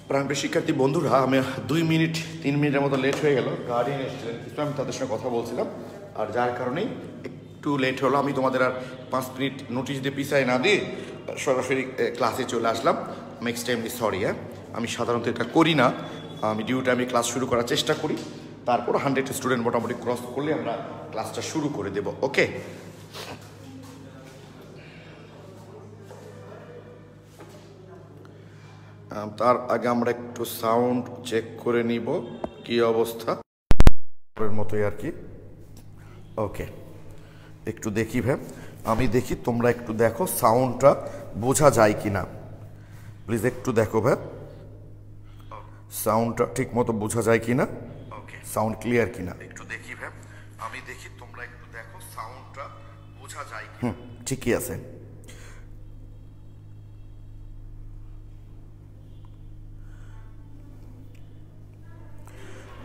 প্রাণপ্রিয় শিক্ষার্থী বন্ধুরা, আমি 2-3 মিনিটের মতো লেট হয়ে গেল। গার্ডিয়ান এসেছিলেন, আমি তাদের সঙ্গে কথা বলছিলাম, আর যার কারণেই একটু লেট হলো। আমি তোমাদের আর 5 মিনিট নোটিশ দিয়ে পিছায় না দিয়ে সরাসরি ক্লাসে চলে আসলাম। আমি এক্সট্রিমলি সরি। আমি সাধারণত এটা করি না। আমি ডিউ টাইমে ক্লাস শুরু করার চেষ্টা করি, তারপর 100 স্টুডেন্ট মোটামুটি ক্রস করলে আমরা ক্লাসটা শুরু করে দেব। ওকে, তার আগে আমরা একটু সাউন্ড চেক করে নিব কি অবস্থা, মতোই আর কি। ওকে, একটু দেখি ভাই, আমি দেখি, তোমরা একটু দেখো সাউন্ডটা বোঝা যায় কি না। প্লিজ একটু দেখো ভাই, সাউন্ডটা ঠিক মতো বোঝা যায় কি না। ওকে, সাউন্ড ক্লিয়ার কি না একটু দেখি ভাই, আমি দেখি, তোমরা একটু দেখো সাউন্ডটা বোঝা যায় কি। ঠিকই আছে।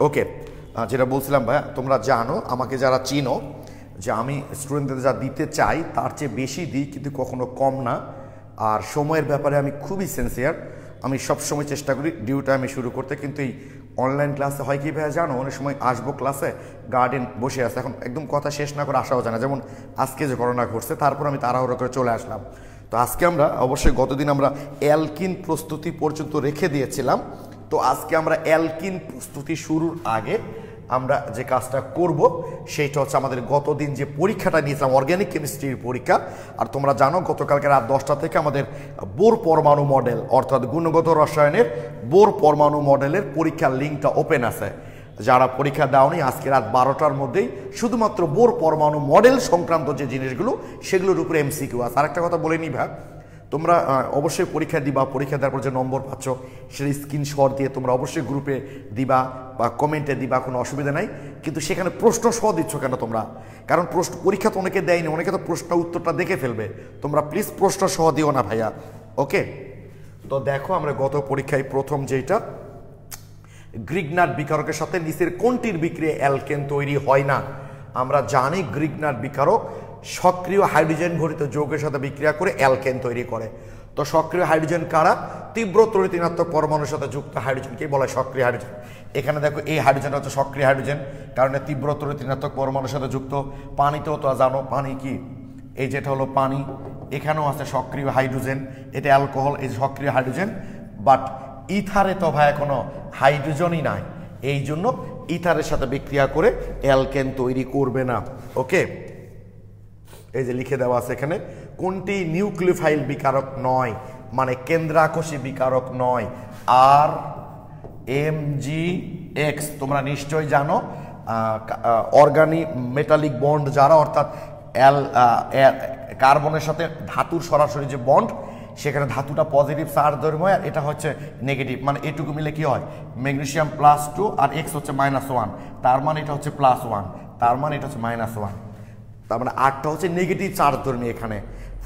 ওকে, যেটা বলছিলাম ভাইয়া, তোমরা জানো, আমাকে যারা চিনো, যে আমি স্টুডেন্টদের যা দিতে চাই তার চেয়ে বেশি দিই, কিন্তু কখনো কম না। আর সময়ের ব্যাপারে আমি খুবই সিনসিয়ার। আমি সবসময় চেষ্টা করি ডিউ টাইমে শুরু করতে, কিন্তু এই অনলাইন ক্লাসে হয় কি ভাইয়া জানো, অনেক সময় আসবো ক্লাসে, গার্ডেন বসে আছে, এখন একদম কথা শেষ না করে আসাও যায় না। যেমন আজকে যে ঘটনা ঘটছে, তারপর আমি তাড়াহুড়ো করে চলে আসলাম। তো আজকে আমরা অবশ্যই গতদিন আমরা অ্যালকিন প্রস্তুতি পর্যন্ত রেখে দিয়েছিলাম। তো আজকে আমরা অ্যালকিন প্রস্তুতি শুরুর আগে আমরা যে কাজটা করব সেইটা হচ্ছে আমাদের গতদিন যে পরীক্ষাটা নিয়েছিলাম, অর্গ্যানিক কেমিস্ট্রির পরীক্ষা। আর তোমরা জানো গতকালকে রাত 10টা থেকে আমাদের বোর পরমাণু মডেল, অর্থাৎ গুণগত রসায়নের বোর পরমাণু মডেলের পরীক্ষার লিঙ্কটা ওপেন আছে। যারা পরীক্ষা দাওনি, আজকে রাত 12টার মধ্যেই শুধুমাত্র বোর পরমাণু মডেল সংক্রান্ত যে জিনিসগুলো সেগুলোর উপরে এমসিকিউ আছে। আরেকটা কথা বলে নিই ভাই, তোমরা অবশ্যই পরীক্ষা দিবা, পরীক্ষা দেওয়ার পর যে নম্বর পাচ্ছ সেটা স্ক্রিনশট দিয়ে তোমরা অবশ্যই গ্রুপে দিবা বা কমেন্টে দিবা, কোনো অসুবিধা নাই। কিন্তু সেখানে প্রশ্ন সহ দিচ্ছ কেন তোমরা? কারণ প্রশ্ন পরীক্ষা তো অনেকে দেয়নি, অনেকে তো প্রশ্ন উত্তরটা দেখে ফেলবে। তোমরা প্লিজ প্রশ্ন সহ দিও না ভাইয়া। ওকে, তো দেখো আমরা গত পরীক্ষায় প্রথম যেটা, গ্রিগনাট বিকারকের সাথে নিচের কোনটির বিক্রিয়া অ্যালকেন তৈরি হয় না? আমরা জানি গ্রিগনাট বিকারক সক্রিয় হাইড্রোজেন ঘটিত যৌগের সাথে বিক্রিয়া করে অ্যালকেন তৈরি করে। তো সক্রিয় হাইড্রোজেন কারা? তীব্র তড়িৎ-ঋণাত্মক পরমাণুর সাথে যুক্ত হাইড্রোজেনকে বলা সক্রিয় হাইড্রোজেন। এখানে দেখো এই হাইড্রোজেনটা হচ্ছে সক্রিয় হাইড্রোজেন, কারণ তীব্র তড়িৎ-ঋণাত্মক পরমাণুর সাথে যুক্ত। পানিতেও তো জানো, পানি কি, এই যেটা হলো পানি, এখানেও আছে সক্রিয় হাইড্রোজেন, এটা অ্যালকোহল, এই সক্রিয় হাইড্রোজেন। বাট ইথারে তো ভাই কোনো হাইড্রোজেনই নাই, এই জন্য ইথারের সাথে বিক্রিয়া করে অ্যালকেন তৈরি করবে না। ওকে, এই যে লিখে দেওয়া আছে এখানে, কোনটি নিউক্লিওফাইল বিকারক নয়, মানে কেন্দ্রাকোষী বিকারক নয়? আর MgX তোমরা নিশ্চয়ই জানো, অর্গানিক মেটালিক বন্ড যারা, অর্থাৎ কার্বনের সাথে ধাতুর সরাসরি যে বন্ড, সেখানে ধাতুটা পজিটিভ চার্জ ধর্মীয়, আর এটা হচ্ছে নেগেটিভ, মানে এটুকু মিলে কি হয়, ম্যাগনেসিয়াম +2 আর X হচ্ছে -1, তার মানে এটা হচ্ছে +1, তার মানে এটা হচ্ছে -1, তার মানে 8টা হচ্ছে নেগেটিভ চার্জ ধর্মী এখানে।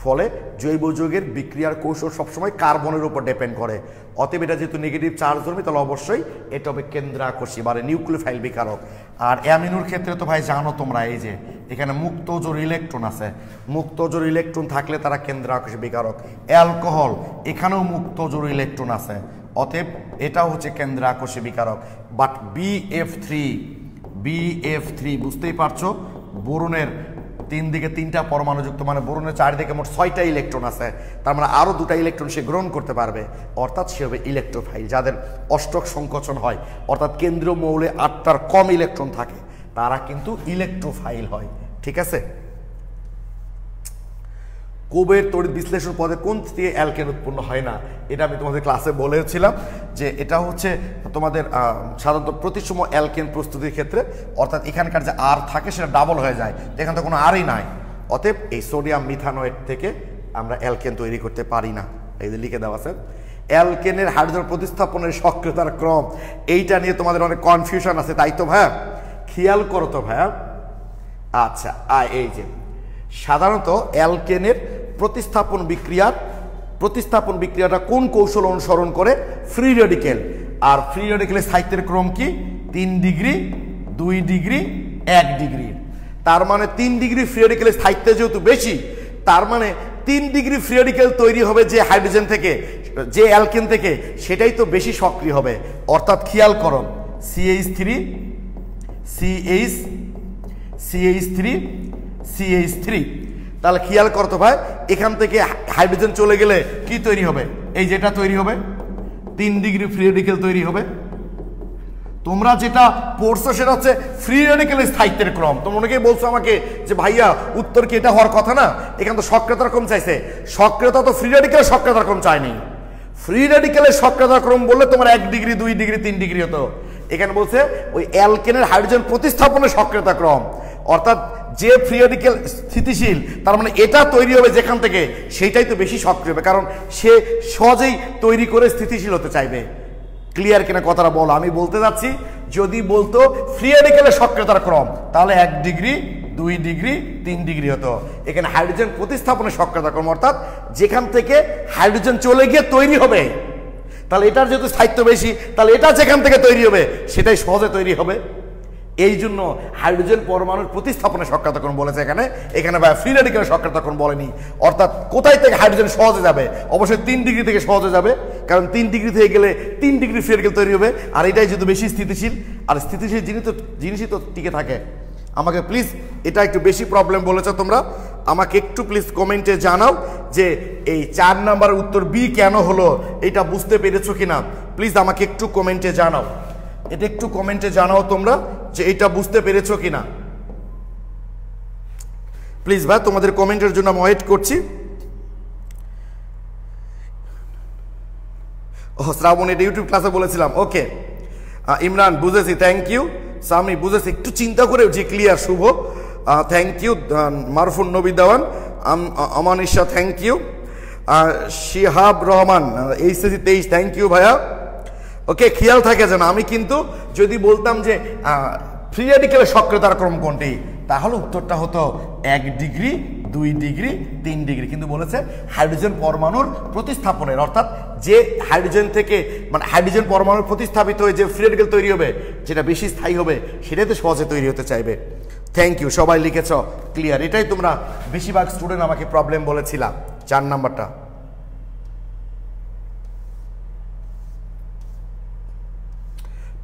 ফলে জৈব যৌগের বিক্রিয়ার কৌশল সবসময় কার্বনের উপর ডিপেন্ড করে। অতএব এটা যেহেতু নেগেটিভ চার্জ ধর্মী, তাহলে অবশ্যই এটা হবে কেন্দ্রাকোষী, মানে নিউক্লিওফাইল বিকারক। আর অ্যামিনোর ক্ষেত্রে তো ভাই জানো তোমরা, এই যে এখানে মুক্ত জোড় ইলেকট্রন আছে, মুক্ত জোড় ইলেকট্রন থাকলে তারা কেন্দ্রাকোষী বিকারক। অ্যালকোহল, এখানেও মুক্ত জোড় ইলেকট্রন আছে, অতএব এটাও হচ্ছে কেন্দ্রাকোষী বিকারক। বাট BF3 বুঝতেই পারছো, বোরনের 3 দিকে 3টা পরমাণু যুক্ত, মানে বোরনের 4 দিকে মোট 6টা ইলেকট্রন আছে, তার মানে আরও 2টা ইলেকট্রন সে গ্রহণ করতে পারবে, অর্থাৎ সে হবে ইলেকট্রোফাইল। যাদের অষ্টক সংকোচন হয়, অর্থাৎ কেন্দ্রীয় মৌলে 8টার কম ইলেকট্রন থাকে, তারা কিন্তু ইলেকট্রোফাইল হয়। ঠিক আছে, কোবের তড়িৎ বিশ্লেষণ পদে কোন থেকে অ্যালকেন উৎপন্ন হয় না? এটা আমি তোমাদের ক্লাসে বলেছিলাম যে এটা হচ্ছে তোমাদের সাধারণত প্রতিসম অ্যালকেন প্রস্তুতির ক্ষেত্রে, অর্থাৎ এখানকার যে আর থাকে সেটা ডাবল হয়ে যায়, এখানে তো কোনো আরই নাই। অতএব এই সোডিয়াম মিথানোয়েট থেকে আমরা অ্যালকেন তৈরি করতে পারি না। এই যে লিখে দেওয়া আছে, অ্যালকেনের হাইড্রোজেন প্রতিস্থাপনের সক্রিয়তার ক্রম, এইটা নিয়ে তোমাদের অনেক কনফিউশন আছে, তাই তো ভাইয়া? খেয়াল করো তো ভাইয়া। আচ্ছা, এই যে সাধারণত অ্যালকেনের প্রতিস্থাপন বিক্রিয়াটা কোন কৌশল অনুসরণ করে? Free radical. আর ফ্রি রেডিকেলের সাহিত্যের ক্রম কি? 3 ডিগ্রি, 2 ডিগ্রি, 1 ডিগ্রি। তার মানে 3 ডিগ্রি ফ্রি রেডিকেলের সাহিত্য যেহেতু বেশি, তার মানে 3 ডিগ্রি ফ্রি রেডিকেল তৈরি হবে যে হাইড্রোজেন থেকে, যে অ্যালকেন থেকে সেটাই তো বেশি সক্রিয় হবে। অর্থাৎ খেয়াল করো CH3 CH CH3 CH3, তাহলে খেয়াল করো তো ভাই, এখান থেকে হাইড্রোজেন চলে গেলে কি তৈরি হবে? এই যেটা তৈরি হবে 3 ডিগ্রি ফ্রি রেডিকেল তৈরি হবে। তোমরা যেটা পড়ছো সেটা হচ্ছে ফ্রি রেডিকেলের স্থায়িত্বের ক্রম। তোমরা অনেকেই বলছো আমাকে যে ভাইয়া উত্তর কি এটা হওয়ার কথা না, এখানে তো সক্রিয়তার ক্রম চাইছে। সক্রিয়তা তো ফ্রি রেডিকেলের সক্রিয়তার ক্রম চায়নি। ফ্রি রেডিকেলের সক্রিয়তার ক্রম বললে তোমার 1 ডিগ্রি 2 ডিগ্রি 3 ডিগ্রি হতো। এখানে বলছে ওই অ্যালকেনের হাইড্রোজেন প্রতিস্থাপনের সক্রিয়তা ক্রম, অর্থাৎ যে ফ্রি রেডিকেল স্থিতিশীল তার মানে এটা তৈরি হবে যেখান থেকে সেইটাই তো বেশি সক্রিয় হবে, কারণ সে সহজেই তৈরি করে স্থিতিশীল হতে চাইবে। ক্লিয়ার কিনা কথাটা বলো? আমি বলতে যাচ্ছি যদি বলতো ফ্রি রেডিকেলের সক্রিয়তার ক্রম তাহলে 1 ডিগ্রি 2 ডিগ্রি 3 ডিগ্রি হতো। এখানে হাইড্রোজেন প্রতিস্থাপনের সক্রিয়তার ক্রম, অর্থাৎ যেখান থেকে হাইড্রোজেন চলে গিয়ে তৈরি হবে, তাহলে এটার যেহেতু স্থায়িত্ব বেশি তাহলে এটা যেখান থেকে তৈরি হবে সেটাই সহজে তৈরি হবে। এই জন্য হাইড্রোজেন পরমাণুর প্রতিস্থাপনের সক্রিয়তা ক্রম বলেছে এখানে। এখানে ভাই ফ্রি রেডিকেলের সক্রিয়তা ক্রম বলেনি। অর্থাৎ কোথায় থেকে হাইড্রোজেন সহজে যাবে? অবশ্যই 3 ডিগ্রি থেকে সহজে যাবে, কারণ 3 ডিগ্রি থেকে গেলে 3 ডিগ্রি ফ্রি রেডিকেল তৈরি হবে। আর এটাই যেহেতু বেশি স্থিতিশীল, আর স্থিতিশীল জিনিসই তো টিকে থাকে। আমাকে প্লিজ এটা একটু বেশি প্রবলেম বলেছো তোমরা, আমাকে একটু প্লিজ কমেন্টে জানাও যে এই 4 নাম্বার উত্তর বি কেন হলো, এটা বুঝতে পেরেছো কিনা প্লিজ আমাকে একটু কমেন্টে জানাও। এটা একটু কমেন্টে জানাও তোমরা যে এটা বুঝতে পেরেছো কিনা প্লিজ ভাই, তোমাদের কমেন্টের জন্য আমি ওয়েট করছি। ও শ্রাবণ এটা ইউটিউব ক্লাসে বলেছিলাম, ওকে। ইমরান বুঝেছি, থ্যাংক ইউ। সামি বুঝেছি, একটু চিন্তা করে যে clear. Shubho thank you. Marfun Nabi Dewan, Amanisha thank you. Shihab Rahman HSC 23 thank you ভাইয়া। ওকে, খেয়াল থাকে যেন আমি কিন্তু যদি বলতাম যে ফ্রি রেডিকেলের সক্রিয়তার ক্রম কোনটি তাহলে উত্তরটা হতো 1 ডিগ্রি 2 ডিগ্রি 3 ডিগ্রি, কিন্তু বলেছে হাইড্রোজেন পরমাণুর প্রতিস্থাপনের, অর্থাৎ যে হাইড্রোজেন থেকে মানে হাইড্রোজেন পরমাণুর প্রতিস্থাপিত হয়ে যে ফ্রি রেডিকেল তৈরি হবে যেটা বেশি স্থায়ী হবে সেটাই তো সহজে তৈরি হতে চাইবে। থ্যাংক ইউ, সবাই লিখেছ ক্লিয়ার। এটাই তোমরা বেশিরভাগ স্টুডেন্ট আমাকে প্রবলেম বলেছিলাম 4 নাম্বারটা।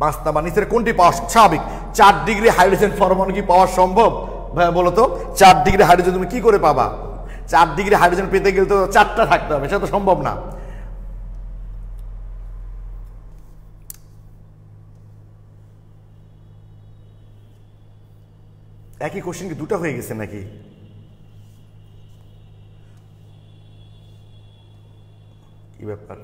5 নাম্বার নিচের কোনটি পাওয়া স্বাভাবিক? 4 ডিগ্রি হাইড্রোজেন পরমাণু কি পাওয়া সম্ভব? ভাই বলো তো 4 ডিগ্রি হাইড্রোজেন তুমি কি করে পাবা? 4 ডিগ্রি হাইড্রোজেন পেতে গেলে তো 4টা থাকতে হবে, সেটা তো সম্ভব না। একই কোশ্চেন কি 2টা হয়ে গেছে নাকি? কি ব্যাপার?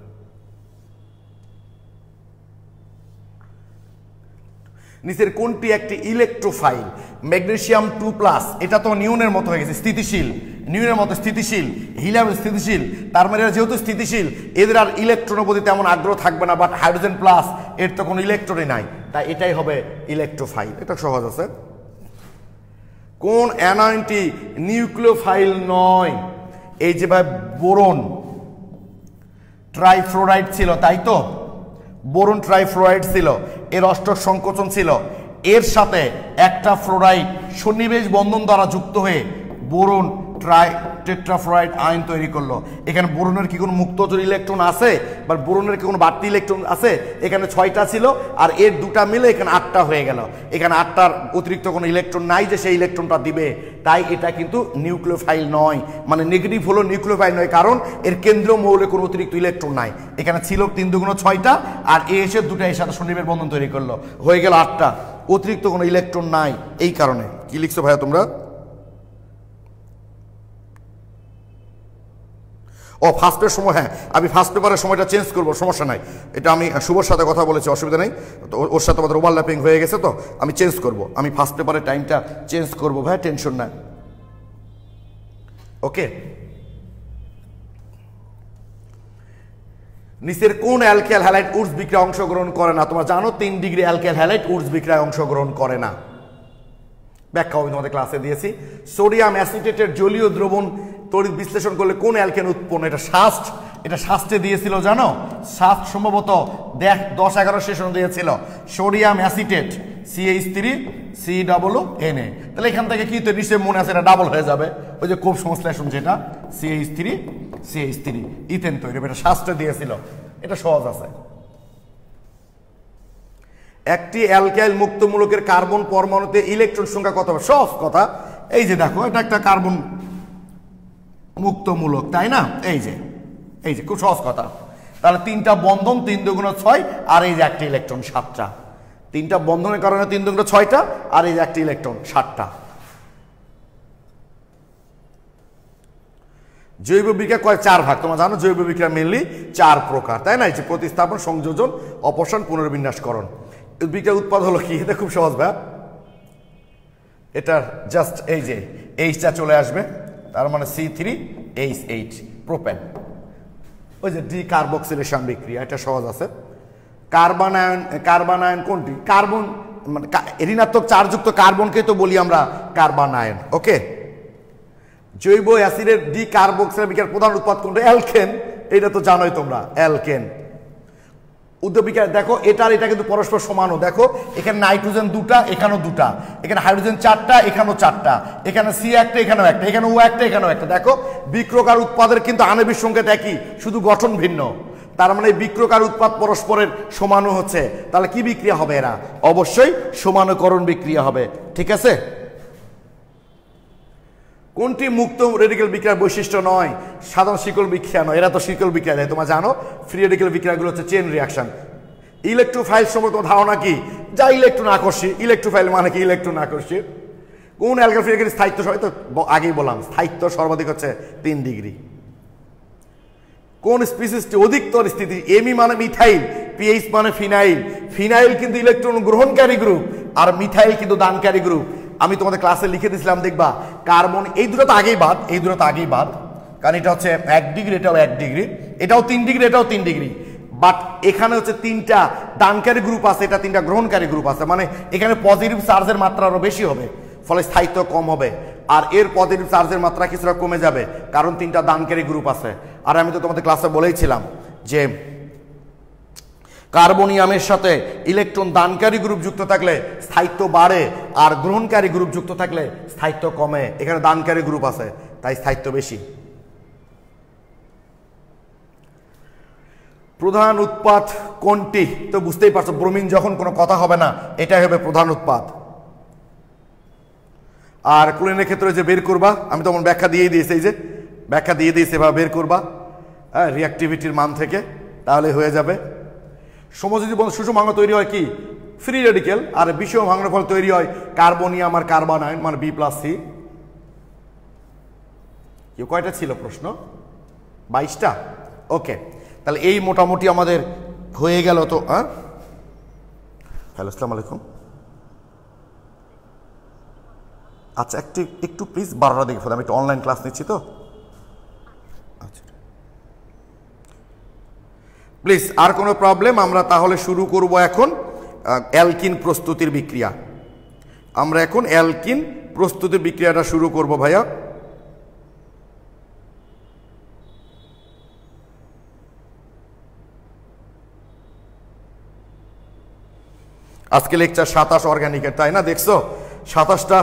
নিচের কোনটি একটি ইলেকট্রোফাইল? ম্যাগনেসিয়াম 2+, এটা তো নিউনের মতো হয়ে গেছে, স্থিতিশীল, নিউনের মতো স্থিতিশীল, হিলিয়াম স্থিতিশীল, তার মানে যেহেতু স্থিতিশীল এদের আর ইলেকট্রনের প্রতি তেমন আগ্রহ থাকবে না, বাট হাইড্রোজেন প্লাস এর তো কোনো ইলেকট্রনই নাই, তাই এটাই হবে ইলেকট্রোফাইল। এটা সহজ আছে। কোন অ্যানায়নটি নিউক্লিওফাইল নয়? এই যে ভাই বোরন ট্রাইফ্লোরাইড ছিল, তাই তো? বোরন ট্রাইফ্লোরাইড ছিল, এর অষ্টক সংকোচন ছিল, এর সাথে একটা ফ্লোরাইড সন্নিবেশ বন্ধন দ্বারা যুক্ত হয়ে বোরন টেট্রাফ্লোরাইড আয়ন তৈরি করলো। এখানে বোরনের কি কোনো মুক্তচর ইলেকট্রন আছে বা বোরনের কি কোনো বাড়তি ইলেকট্রন আছে? এখানে 6টা ছিল আর এর 2টা মিলে এখানে 8টা হয়ে গেল। এখানে 8টার অতিরিক্ত কোনো ইলেকট্রন নাই যে সেই ইলেকট্রনটা দিবে, তাই এটা কিন্তু নিউক্লিওফাইল নয়। মানে নেগেটিভ হলো নিউক্লিওফাইল নয়, কারণ এর কেন্দ্রীয় মৌলে কোনো অতিরিক্ত ইলেকট্রন নাই। এখানে ছিল 3 × 6টা আর এ এসে 2টা এর সাথে সন্নিবেশ বন্ধন তৈরি করলো, হয়ে গেল 8টা, অতিরিক্ত কোনো ইলেকট্রন নাই। এই কারণে কি লিখছো ভাইয়া তোমরা? ও ফার্স্ট পেপারের সময়, হ্যাঁ আমি ফার্স্ট পেপারের সময়টা চেঞ্জ করবো, সমস্যা নাই। এটা আমি শুভর সাথে কথা বলেছি, অসুবিধা নেই, তো ওর সাথে আমাদের ওভারল্যাপিং হয়ে গেছে, তো আমি চেঞ্জ করব, আমি ফার্স্ট পেপারের টাইমটা চেঞ্জ করবো ভাই, টেনশন নাই। ওকে, নিচের কোন অ্যালকেল হ্যালাইড উডস বিক্রিয়ায় অংশগ্রহণ করে না? তোমরা জানো 3 ডিগ্রি অ্যালকেল হ্যালাইড উডস বিক্রিয়ায় অংশগ্রহণ করে না, ব্যাখ্যা আমি তোমাদের ক্লাসে দিয়েছি। সোডিয়াম অ্যাসিটেটের জলীয় দ্রবণ তড়িৎ বিশ্লেষণ করলে কোন অ্যালকেন উৎপন্ন? এটা শাস্ট, এটা শাস্টে দিয়েছিল জানো, শাস্ট সম্ভবত 10-11 সেশন দিয়েছিল। সোডিয়াম অ্যাসিটেট CH3 COONA, তাহলে এখান থেকে কি তো নিশ্চয়ই মনে আছে এটা ডাবল হয়ে যাবে, ওই যে কোপ সংশ্লেষণ যেটা CH3 CH3 ইথেন তৈরি হবে। এটা শাস্ত্রে দিয়েছিল, এটা সহজ আছে। একটি অ্যালকাইল মুক্ত মূলকের কার্বন পরমাণুতে ইলেকট্রন সংখ্যা কত হবে? সহজ কথা, এই যে দেখো এটা একটা কার্বন মুক্ত মূলক, তাই না? এই যে খুব সহজ কথা। তাহলে 3টা বন্ধন, 3 দুগুণ 6, আর এই যে একটা ইলেকট্রন 7টা। 3টা বন্ধনের কারণে 3 দুগুণ 6টা, আর এই যে একটা ইলেকট্রন 7টা। জৈব বিক্রিয়া কয়? 4 ভাগ। তোমরা জানো জৈব বিক্রিয়া মেনলি 4 প্রকার, তাই না? এই যে প্রতিস্থাপন, সংযোজন, অপসারণ, পুনর্বিন্যাসকরণ। বিক্রিয়া উৎপাদ হলো কি? এটা খুব সহজ ভাই। এটা জাস্ট এই যে এইচটা চলে আসবে, তার মানে C3H8 প্রোপেন। ওই যে ডি কার্বক্সিলেশন বিক্রিয়া, এটা সহজ আছে। কার্বনায়ন কোনটি? কার্বন মানে ঋণাত্মক চার্জযুক্ত কার্বনকে তো বলি আমরা কার্বনায়ন। ওকে, জৈব অ্যাসিডের ডি কার্বক্সিলেশন বিক্রিয়ার প্রধান উৎপাদ কোনটা? অ্যালকেন। এটা তো জানোই তোমরা, অ্যালকেন। উদ্যোগবিক্রিয়া দেখো, এটা কিন্তু পরস্পর সমানও। দেখো এখানে নাইট্রোজেন 2টা, এখানেও 2টা, এখানে হাইড্রোজেন 4টা, এখানেও 4টা, এখানে C একটা, এখানেও একটা, এখানে ও একটা, এখানেও একটা। দেখো বিক্রয়কার উৎপাদের কিন্তু আণবিক সংকেত একই, শুধু গঠন ভিন্ন। তার মানে বিক্রয়কার উৎপাদ পরস্পরের সমানও হচ্ছে। তাহলে কি বিক্রিয়া হবে? এরা অবশ্যই সমানুকরণ বিক্রিয়া হবে। ঠিক আছে? কোনটি মুক্ত রেডিক্যাল বিক্রিয়ার বৈশিষ্ট্য নয়? সাধারণ শিকল বিক্রিয়া নয়, এরা তো শিকল বিক্রিয়া দেয়। তোমরা জানো ফ্রি রেডিক্যাল বিক্রিয়াগুলো হচ্ছে চেইন রিয়াকশন। ইলেকট্রোফাইল সম্পর্কে তোমার ধারণা কি? যা ইলেকট্রন আকর্ষী। ইলেকট্রোফাইল মানে কি? ইলেকট্রন আকর্ষী। কোন অ্যালকাইল ফ্রি রেডিক্যাল স্থায়িত্ব সবাই তো আগেই বললাম, স্থায়িত্ব সর্বাধিক হচ্ছে 3 ডিগ্রি। কোন স্পিসিসটি অধিকতর স্থিতি? এমি মানে মিথাইল, পিএইচ মানে ফিনাইল। ফিনাইল কিন্তু ইলেকট্রন গ্রহণকারী গ্রুপ, আর মিথাইল কিন্তু দানকারী গ্রুপ। আমি তোমাদের ক্লাসে লিখে দিয়েছিলাম, দেখবা কার্বন, এই দুটো তো আগেই বাদ, এই দুটো তো আগেই বাদ, কারণ এটা হচ্ছে 1 ডিগ্রি, এটাও 1 ডিগ্রি, এটাও 3 ডিগ্রি, এটাও 3 ডিগ্রি। বাট এখানে হচ্ছে 3টা দানকারী গ্রুপ আছে, এটা 3টা গ্রহণকারী গ্রুপ আছে, মানে এখানে পজিটিভ চার্জের মাত্রা আরো বেশি হবে, ফলে স্থায়িত্ব কম হবে। আর এর পজিটিভ চার্জের মাত্রা কিছুটা কমে যাবে, কারণ 3টা দানকারী গ্রুপ আছে। আর আমি তো তোমাদের ক্লাসে বলেইছিলাম যে কার্বনিয়ামের সাথে ইলেকট্রন দানকারী গ্রুপ যুক্ত থাকলে স্থায়িত্ব বাড়ে, আর গ্রহণকারী গ্রুপ যুক্ত থাকলে স্থায়িত্ব কমে। এখানে দানকারী গ্রুপ আছে, তাই স্থায়িত্ব বেশি। প্রধান উৎপাদ কোনটি? তো বুঝতেই পারছো, ব্রোমিন যখন কোনো কথা হবে না, এটাই হবে প্রধান উৎপাদ। আর ক্লোরিনের ক্ষেত্রে যে বের করবা, আমি তখন ব্যাখ্যা দিয়েই দিয়েছি, এই যে ব্যাখ্যা দিয়ে দিয়েছি, এবার বের করবা রিঅ্যাক্টিভিটির মান থেকে, তাহলে হয়ে যাবে। সমযোজী বন্ধন সুষম ভাঙন তৈরি হয় কি? Free radical. আর বিষম ভাঙনের ফলে তৈরি হয় কার্বনিয়াম আর কার্বনায়ন, মানে B+C। কেউ কয়টা ছিল প্রশ্ন? 22টা। ওকে, তাহলে এই মোটামুটি আমাদের হয়ে গেল। তো হ্যালো, আসসালামু আলাইকুম। আচ্ছা, একটু প্লিজ 12টার দিকে ফোন, আমি একটু অনলাইন ক্লাস নিচ্ছি তো। আচ্ছা প্লিজ, আর কোনো প্রবলেম? আমরা তাহলে শুরু করব এখন অ্যালকিন প্রস্তুতির বিক্রিয়া। আমরা এখন অ্যালকিন প্রস্তুতির বিক্রিয়াটা শুরু করব ভাইয়া। আজকে লেকচার 27 অর্গানিকের, তাই না? দেখছো 27টা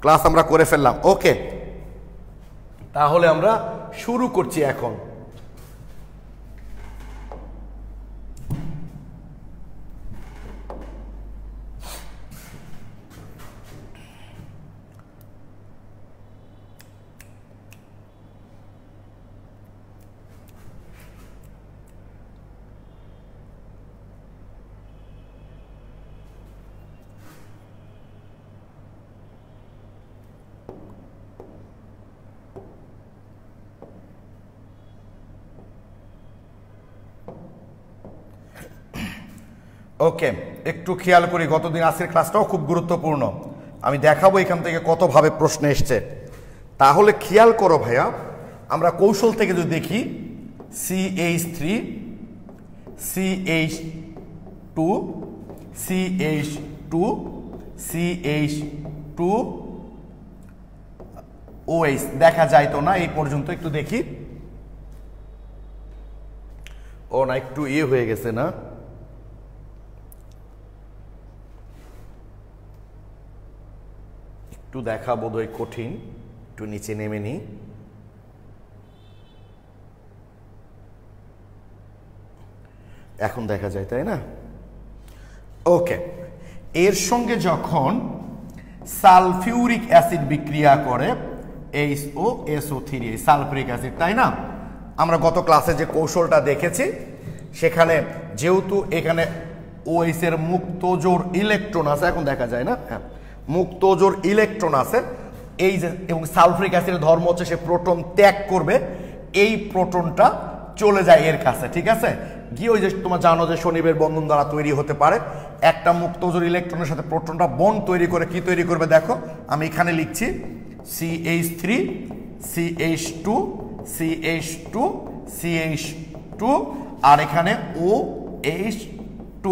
ক্লাস আমরা করে ফেললাম। ওকে, তাহলে আমরা শুরু করছি এখন। ওকে, একটু খেয়াল করি, গতদিন আজকের ক্লাসটাও খুব গুরুত্বপূর্ণ। আমি দেখাবো এখান থেকে কতভাবে প্রশ্ন এসছে। তাহলে খেয়াল করো ভাইয়া, আমরা কৌশল থেকে যদি দেখি, CH3 CH2 CH2 CH2 OH দেখা যায় তো না এই পর্যন্ত? একটু দেখি। ও না, একটু হয়ে গেছে না? একটু দেখা বোধহয় কঠিন, একটু নিচে নেমে নিই। এখন দেখা যায়, তাই না? ওকে, এর সঙ্গে যখন সালফিউরিক অ্যাসিড বিক্রিয়া করে HOSO3 সালফিউরিক অ্যাসিড, তাই না? আমরা গত ক্লাসে যে কৌশলটা দেখেছি সেখানে যেহেতু এখানে OH এর মুক্ত জোড় ইলেকট্রন আছে, এখন দেখা যায় না, হ্যাঁ মুক্ত জোড় ইলেকট্রন আছে, এই যে এবং সালফিউরিক অ্যাসিডের ধর্ম হচ্ছে সে প্রোটন ত্যাগ করবে, এই প্রোটনটা চলে যায় এর কাছে, ঠিক আছে? গিয়ে ওই যে তোমার জানো যে শনিবের বন্ধন দ্বারা তৈরি হতে পারে, একটা মুক্ত জোড় ইলেকট্রনের সাথে প্রোটনটা বন্ড তৈরি করে কি তৈরি করবে দেখো, আমি এখানে লিখছি CH3 CH2 CH2 CH2 আর এখানে OH2,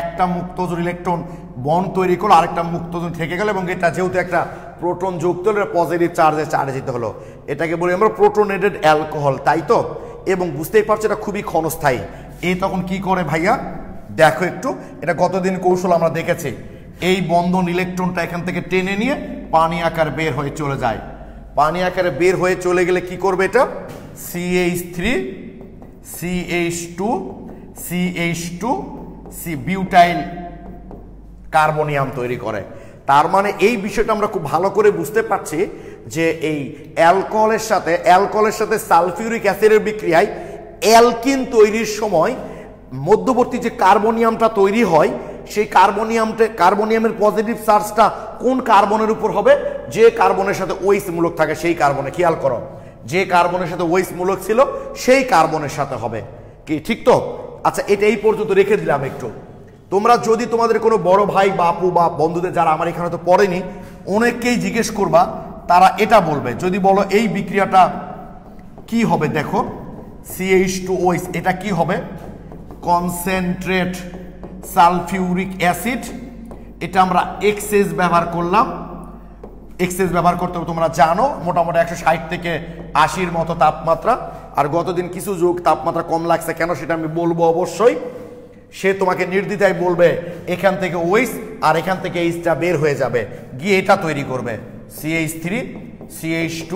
একটা মুক্ত জোড় ইলেকট্রন বন্ড তৈরি করলো, আরেকটা মুক্ত জোড় থেকে গেল, এবং এটা যেহেতু একটা প্রোটন যুক্ত হলো পজিটিভ চার্জে চার্জিত হলো, এটাকে বলি আমরা প্রোটোনেটেড অ্যালকোহল, তাই তো? এবং বুঝতেই পারছো এটা খুবই ক্ষণস্থায়ী। এই তখন কি করে ভাইয়া দেখো একটু, এটা গতদিন কৌশল আমরা দেখেছি, এই বন্ধন ইলেকট্রনটা এখান থেকে টেনে নিয়ে পানি আকার বের হয়ে চলে যায়, পানি আকারে বের হয়ে চলে গেলে কি করবে এটা CH3 CH2 CH2 butyl carbonium তৈরি করে। তার মানে এই বিষয়টা আমরা খুব ভালো করে বুঝতে পারছি যে এই অ্যালকোহলের সাথে সালফিউরিক অ্যাসিডের বিক্রিয়ায় অ্যালকিন তৈরির সময় মধ্যবর্তী যে কার্বনিয়ামটা তৈরি হয় সেই কার্বনিয়ামের পজিটিভ চার্জটা কোন কার্বনের উপর হবে, যে কার্বনের সাথে OH মূলক থাকে সেই কার্বনে, খেয়াল করো যে কার্বনের সাথে OH মূলক ছিল সেই কার্বনের সাথে হবে, কি ঠিক তো? আচ্ছা, এটা এই পর্যন্ত রেখে দিলাম একটু। তোমরা যদি তোমাদের কোনো বড় ভাই বা আপু বা বন্ধুদের যারা আমার এখানে তো পড়েনি অনেককেই জিজ্ঞেস করবা, তারা এটা বলবে, যদি বলো এই বিক্রিয়াটা কি হবে দেখো CH2OH, এটা কি হবে কনসেন্ট্রেট সালফিউরিক অ্যাসিড, এটা আমরা এক্সেস ব্যবহার করলাম, এক্সেস ব্যবহার করতে তোমরা জানো মোটামুটি 160 থেকে 80-র মতো তাপমাত্রা, আর গতদিন কিছু যোগ তাপমাত্রা কম লাগছে কেন সেটা আমি বলবো অবশ্যই, সে তোমাকে নির্দ্বিধায় বলবে এখান থেকে OH আর এখান থেকে Hটা বের হয়ে যাবে, গিয়ে এটা তৈরি করবে CH3 CH2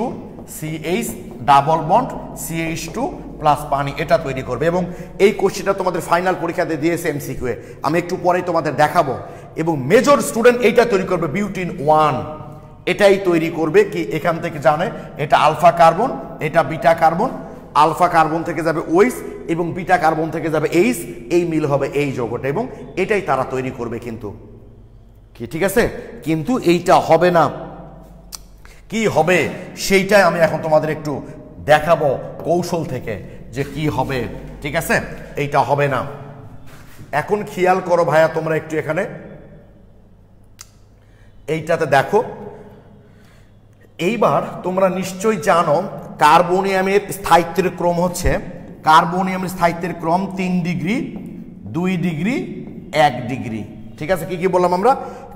CH double bond CH2 plus পানি, এটা তৈরি করবে। এবং এই কোশ্চেনটা তোমাদের ফাইনাল পরীক্ষাতে দিয়েছে MCQ এ, আমি একটু পরেই তোমাদের দেখাবো। এবং মেজর স্টুডেন্ট এইটা তৈরি করবে বিউটিন 1, এটাই তৈরি করবে কি এখান থেকে জানে এটা আলফা কার্বন, এটা বিটা কার্বন, আলফা কার্বন থেকে যাবে OH এবং বিটা কার্বন থেকে যাবে H, এই মিল হবে এই যৌগটা, এবং এটাই তারা তৈরি করবে। কিন্তু কি ঠিক আছে, কিন্তু এইটা হবে না, কি হবে সেইটাই আমি এখন তোমাদের একটু দেখাবো কৌশল থেকে যে কি হবে, ঠিক আছে? এইটা হবে না। এখন খেয়াল করো ভাইয়া তোমরা একটু এখানে এইটাতে দেখো, এইবার তোমরা নিশ্চয়ই জানো কার্বনিয়ামের স্থায়িত্বের ক্রম হচ্ছে, কার্বনিয়ামের স্থায়িত্বের ক্রম 3 ডিগ্রি 2 ডিগ্রি 1 ডিগ্রি, ঠিক আছে? কি কি বললাম আমরা,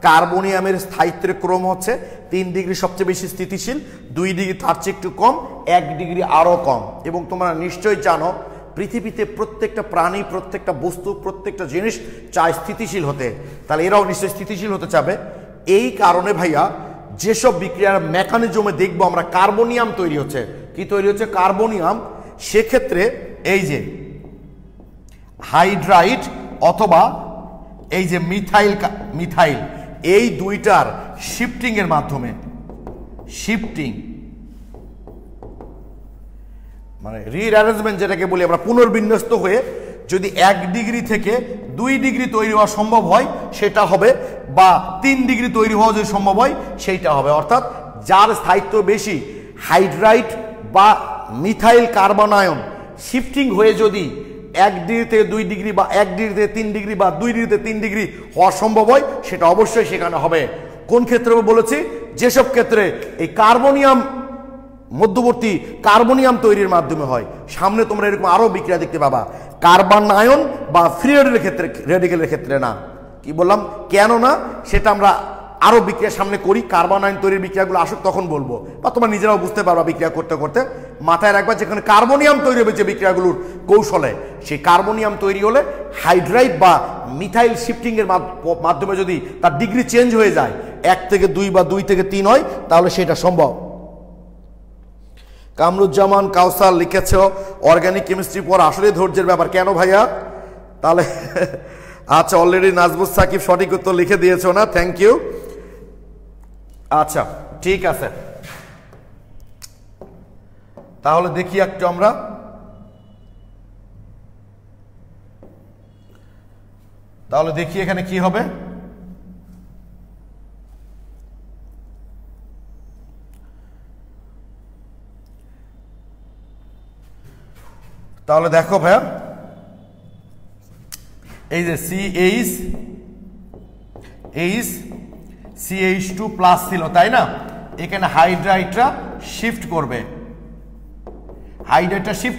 কার্বনিয়ামের স্থায়িত্বের ক্রম হচ্ছে 3 ডিগ্রি সবচেয়ে বেশি স্থিতিশীল, 2 ডিগ্রি তার চেয়ে একটু কম, 1 ডিগ্রি আরো কম। এবং তোমরা নিশ্চয়ই জানো পৃথিবীতে প্রত্যেকটা প্রাণী, প্রত্যেকটা বস্তু, প্রত্যেকটা জিনিস চায় স্থিতিশীল হতে, তাহলে এরাও নিশ্চয়ই স্থিতিশীল হতে চাবে। এই কারণে ভাইয়া যেসব বিক্রিয়ার মেকানিজমে দেখবো আমরা কার্বনিয়াম তৈরি হচ্ছে, কি তৈরি হচ্ছে কার্বনিয়াম, সেক্ষেত্রে এই যে হাইড্রাইড অথবা এই যে মিথাইল এই দুইটার শিফটিং এর মাধ্যমে, শিফটিং মানে রিঅ্যারেঞ্জমেন্ট যেটাকে বলি আমরা, পুনর্বিন্যস্ত হয়ে যদি 1 ডিগ্রি থেকে 2 ডিগ্রি তৈরি হওয়া সম্ভব হয় সেটা হবে, বা 3 ডিগ্রি তৈরি হওয়া যদি সম্ভব হয় সেইটা হবে। অর্থাৎ যার স্থায়িত্ব বেশি হাইড্রাইড বা মিথাইল কার্বনায়ন শিফটিং হয়ে যদি 1 ডিগ্রি থেকে 2 ডিগ্রি বা 1 ডিগ্রি থেকে 3 ডিগ্রি বা 2 ডিগ্রি থেকে 3 ডিগ্রি হওয়া সম্ভব হয়, সেটা অবশ্যই সেখানে হবে। কোন ক্ষেত্রে বলেছি, যেসব ক্ষেত্রে এই কার্বনিয়াম মধ্যবর্তী কার্বনিয়াম তৈরির মাধ্যমে হয়। সামনে তোমরা এরকম আরো বিক্রিয়া দেখতে পাবা, কার্বনায়ন বা ফ্রি রেডিকেলের ক্ষেত্রে না। কি বললাম কেন না, সেটা আমরা আরো বিক্রিয়া সামনে করি, কার্বনায়ন তৈরির বিক্রিয়াগুলো আসুক তখন বলবো, বা তোমরা নিজেরাও বুঝতে পারবা বিক্রিয়া করতে করতে। মাথায় রাখবা যেখানে কার্বনিয়াম তৈরি হবে যে বিক্রিয়াগুলোর কৌশলে, সেই কার্বনিয়াম তৈরি হলে হাইড্রাইড বা মিথাইল শিফটিং এর মাধ্যমে যদি তার ডিগ্রি চেঞ্জ হয়ে যায়, 1 থেকে 2 বা 2 থেকে 3 হয়, তাহলে সেটা সম্ভব। কামরুজ্জামান কাউসার লিখেছ অর্গানিক কেমিস্ট্রি পড়া আসলে ধৈর্যের ব্যাপার। কেন ভাইয়া? তাহলে আচ্ছা, অলরেডি নাজবুস সাকিব সঠিক উত্তর লিখে দিয়েছো না, থ্যাংক ইউ। আচ্ছা ঠিক আছে, তাহলে দেখি একটু আমরা এখানে কি হবে। তাহলে দেখো ভাইয়া, এই যে CH2 প্লাস ছিল তাই না, এখানে হাইড্রাইডটা শিফট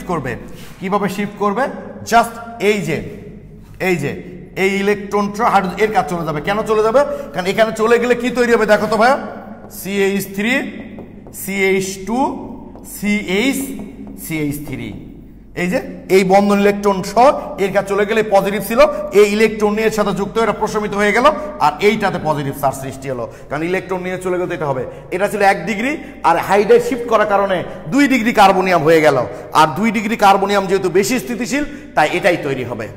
করবে। কিভাবে শিফট করবে? জাস্ট এই যে এই ইলেকট্রনটা এর কাছে চলে যাবে। কেন চলে যাবে? কারণ এখানে চলে গেলে কি তৈরি হবে দেখো তো ভাইয়া, CH3 CH2 CH3, এই যে এই বন্ধন ইলেকট্রন সহ এর কাছে চলে গেলে পজিটিভ ছিল, এই ইলেকট্রন নিয়ে সাথে যুক্ত হয়ে এটা প্রশমিত হয়ে গেল, আর এইটাতে পজিটিভ চার্জ সৃষ্টি হলো, কারণ ইলেকট্রন নিয়ে চলে গেলে এটা হবে। এটা ছিল 1 ডিগ্রি, আর হাইড্রাইড শিফট করার কারণে 2 ডিগ্রি কার্বনিয়াম হয়ে গেল, আর 2 ডিগ্রি কার্বনিয়াম যেহেতু বেশি স্থিতিশীল তাই এটাই তৈরি হবে।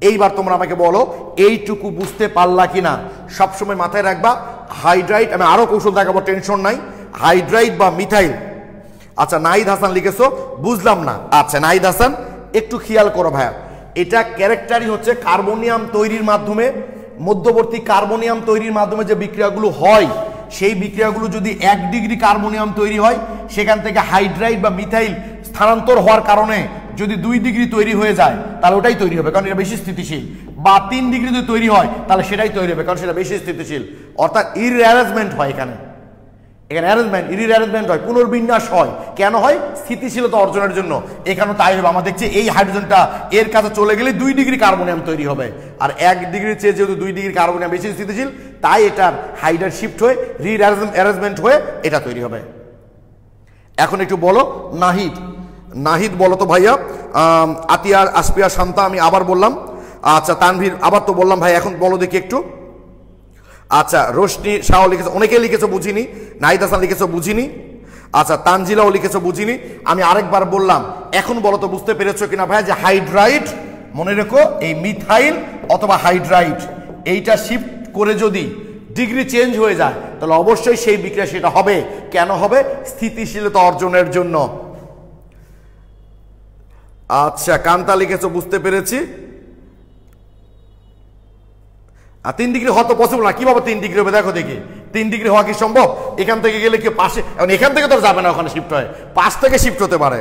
এইবার তোমরা আমাকে বলো এইটুকু বুঝতে পারলা কিনা? সবসময় মাথায় রাখবা হাইড্রাইড, আমি আরো কৌশল দেখাবো, টেনশন নাই। হাইড্রাইড বা মিথাইল। আচ্ছা নাহিদ হাসান লিখেছো, বুঝলাম না। আচ্ছা নাহিদ হাসান একটু খেয়াল করো ভাইয়া, এটা ক্যারেক্টারই হচ্ছে কার্বনিয়াম তৈরির মাধ্যমে, মধ্যবর্তী কার্বনিয়াম তৈরির মাধ্যমে যে বিক্রিয়াগুলো হয়, সেই বিক্রিয়াগুলো যদি 1 ডিগ্রি কার্বনিয়াম তৈরি হয়, সেখান থেকে হাইড্রাইড বা মিথাইল স্থানান্তর হওয়ার কারণে যদি 2 ডিগ্রি তৈরি হয়ে যায় তাহলে ওটাই তৈরি হবে, কারণ এটা বেশি স্থিতিশীল। বা 3 ডিগ্রি যদি তৈরি হয় তাহলে সেটাই তৈরি হবে, কারণ সেটা বেশি স্থিতিশীল। অর্থাৎ রিঅ্যারেঞ্জমেন্ট হয়, এখানে রিঅ্যারেঞ্জমেন্ট হয়, পুনর্বিন্যাস হয়। কেন হয়? স্থিতিশীলতা অর্জনের জন্য। এখানে তাই হবে। আমরা দেখছি এই হাইড্রোজেনটা এর কাছে চলে গেলে 2 ডিগ্রি কার্বনিয়াম তৈরি হবে, আর 1 ডিগ্রির চেয়ে যেহেতু 2 ডিগ্রি কার্বনিয়াম বেশি স্থিতিশীল, তাই এটার হাইড্রাইড শিফট হয়ে রিঅ্যারেঞ্জমেন্ট হয়ে এটা তৈরি হবে। এখন একটু বলো নাহিদ বলো তো ভাইয়া, আতিয়ার আসপিয়া শান্তা আমি আবার বললাম। আচ্ছা তানভীর আবার তো বললাম ভাই, এখন বলো দেখি একটু। আচ্ছা রোশনি শাহ লিখেছো, অনেকে লিখেছো বুঝিনি। নাহিদ হাসান লিখেছো বুঝিনি। আচ্ছা তানজিলাও লিখেছো বুঝিনি। আমি আরেকবার বললাম, এখন বলো তো বুঝতে পেরেছো কিনা ভাইয়া যে হাইড্রাইড, মনে রেখো এই মিথাইল অথবা হাইড্রাইড এইটা শিফট করে যদি ডিগ্রি চেঞ্জ হয়ে যায় তাহলে অবশ্যই সেই বিক্রিয়া সেটা হবে। কেন হবে? স্থিতিশীলতা অর্জনের জন্য। আচ্ছা কান্তা লিখেছো বুঝতে পেরেছি। আর 3 ডিগ্রি হওয়া তো পসিবল না। কিভাবে 3 ডিগ্রি হবে? দেখো দেখি 3 ডিগ্রি হওয়া কি সম্ভব? এখান থেকে গেলে কি পাশে, এখান থেকে তো যাবে না, ওখানে শিফট হয়, পাশ থেকে শিফট হতে পারে।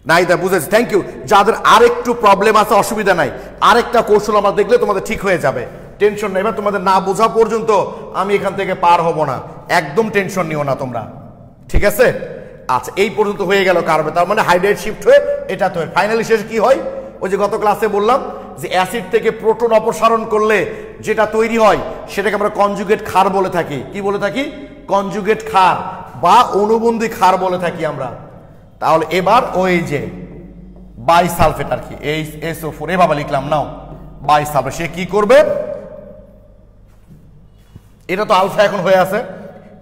নাই দা বুঝেছি, থ্যাংক ইউ। যাদের আরেকটু প্রবলেম আছে অসুবিধা নাই, আরেকটা কৌশল আমরা দেখলে তোমাদের ঠিক হয়ে যাবে, টেনশন নেই। এবার তোমাদের না বোঝা পর্যন্ত আমি এখান থেকে পার হব না, একদম টেনশন নিও না তোমরা, ঠিক আছে? আচ্ছা এই পর্যন্ত হয়ে গেল কার্বে, তার মানে হাইড্রাইড শিফট হয়ে এটা তো ফাইনালি শেষ কি হয়? ওই যে গত ক্লাসে বললাম যে অ্যাসিড থেকে প্রোটন অপসারণ করলে যেটা তৈরি হয় সেটাকে আমরা কনজুগেট ক্ষার বলে থাকি। কি বলে থাকি? কনজুগেট ক্ষার বা অনুবন্ধী ক্ষার বলে থাকি আমরা। তাহলে এবার ওই যে বাইসালফেট আর কি, HSO4 এভাবে লিখলাম, নাও বাইসালফেট, সে কি করবে? এটা তো আলফা এখন হয়ে আছে,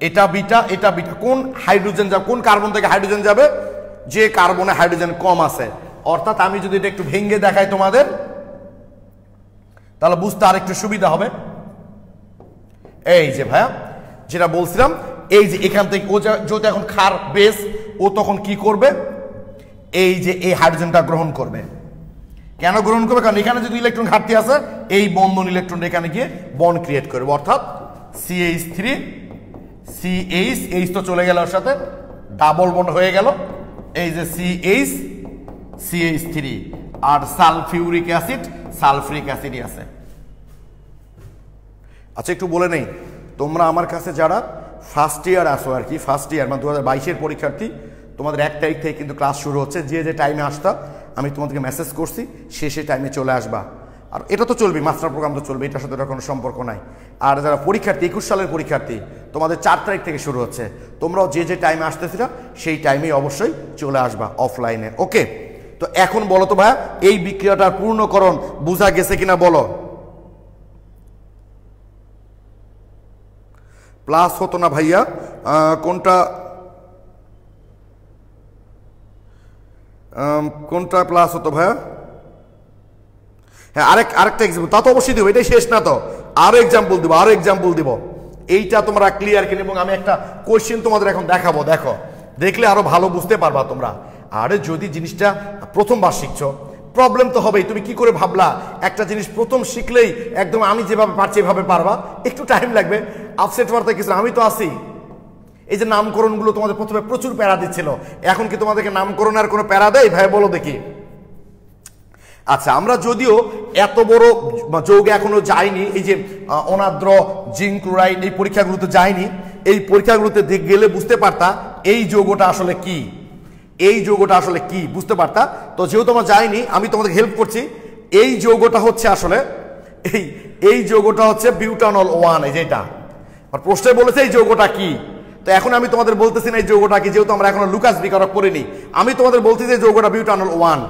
এটা বিটা, এটা বিটা। কোন হাইড্রোজেন যাবে, কোন কার্বন থেকে হাইড্রোজেন যাবে? যে কার্বনে হাইড্রোজেন কম আছে। অর্থাৎ আমি যদি এটা একটু ভেঙে দেখাই তোমাদের, তাহলে বুঝতে আর একটু সুবিধা হবে। এই যে ভাইয়া যেটা বলছিলাম, এই যে এখান থেকে ও যেহেতু এখন ক্ষার বেস, ও তখন কি করবে? এই যে এই হাইড্রোজেনটা গ্রহণ করবে। কেন গ্রহণ করবে? কারণ এখানে যদি ইলেকট্রন ঘাটতি আছে, এই বন্ধন ইলেকট্রন এখানে গিয়ে বন্ড ক্রিয়েট করবে। অর্থাৎ CH3 CH তো চলে গেল, ওর সাথে ডাবল বন্ড হয়ে গেল, এই যে CH3, আর সালফিউরিক অ্যাসিড, সালফিউরিক অ্যাসিডই আছে। আচ্ছা একটু বলে নেই, তোমরা আমার কাছে যারা ফার্স্ট ইয়ার আসো আর কি, ফার্স্ট ইয়ার মানে 2022-এর পরীক্ষার্থী, তোমাদের 1 তারিখ থেকে কিন্তু ক্লাস শুরু হচ্ছে। যে যে টাইমে আসতা আমি তোমাদেরকে মেসেজ করছি, সে টাইমে চলে আসবা। আর এটা তো চলবে, মাস্টার প্রোগ্রাম তো চলবে, এটার সাথে কোনো সম্পর্ক নাই। আর যারা পরীক্ষার্থী 21 সালের পরীক্ষার্থী, তোমাদের 4 তারিখ থেকে শুরু হচ্ছে, তোমরাও যে যে টাইমে আসতেছিল সেই টাইমেই অবশ্যই চলে আসবা অফলাইনে, ওকে? তো এখন বলো তো ভাইয়া, এই বিক্রিয়াটার পূর্ণকরণ বোঝা গেছে কিনা বলো? প্লাস হতো না ভাইয়া, কোনটা প্লাস হতো ভাইয়া? হ্যাঁ আরেকটা এক্সাম্পল, তা তো অবশ্যই দিব, এটাই শেষ না তো, আরো এক্সাম্পল দিব। এইটা তোমরা ক্লিয়ার কিনা, এবং আমি একটা কোশ্চেন তোমাদের এখন দেখাবো, দেখো, দেখলে আরো ভালো বুঝতে পারবা তোমরা। আরে যদি জিনিসটা প্রথমবার শিখছো, প্রবলেম তো হবেই। তুমি কি করে ভাবলা একটা জিনিস প্রথম শিখলেই একদম আমি যেভাবে পারছি এভাবে পারবা? একটু টাইম লাগবে, আপসেট হওয়ার কিছু, আমি তো আছি। এই যে নামকরণগুলো তোমাদের প্রথমে প্রচুর প্যারা দিচ্ছিল, এখন কি তোমাদেরকে নামকরণ আর কোনো প্যারা দেয় ভাই, বলো দেখি? আচ্ছা, আমরা যদিও এত বড় যৌগে এখনো যাইনি, এই যে অনাদ্র, জিঙ্ক ক্লোরাইড, এই পরীক্ষাগুলোতে যাইনি। এই পরীক্ষাগুলোতে গেলে বুঝতে পারতা এই যৌগটা আসলে কি, এই যৌগটা আসলে কি বুঝতে পারতা। তো যেহেতু আমরা যাইনি, আমি তোমাদের হেল্প করছি। এই যৌগটা হচ্ছে আসলে এই যৌগটা হচ্ছে বিউটানল 1, এই যেটা আর প্রশ্নে বলেছে এই যৌগটা কি। তো এখন আমি তোমাদের বলতেছি না এই যৌগটা কি, যেহেতু আমরা এখনো লুকাস বিকারক করিনি। আমি তোমাদের বলছি যে যৌগটা বিউটানল 1,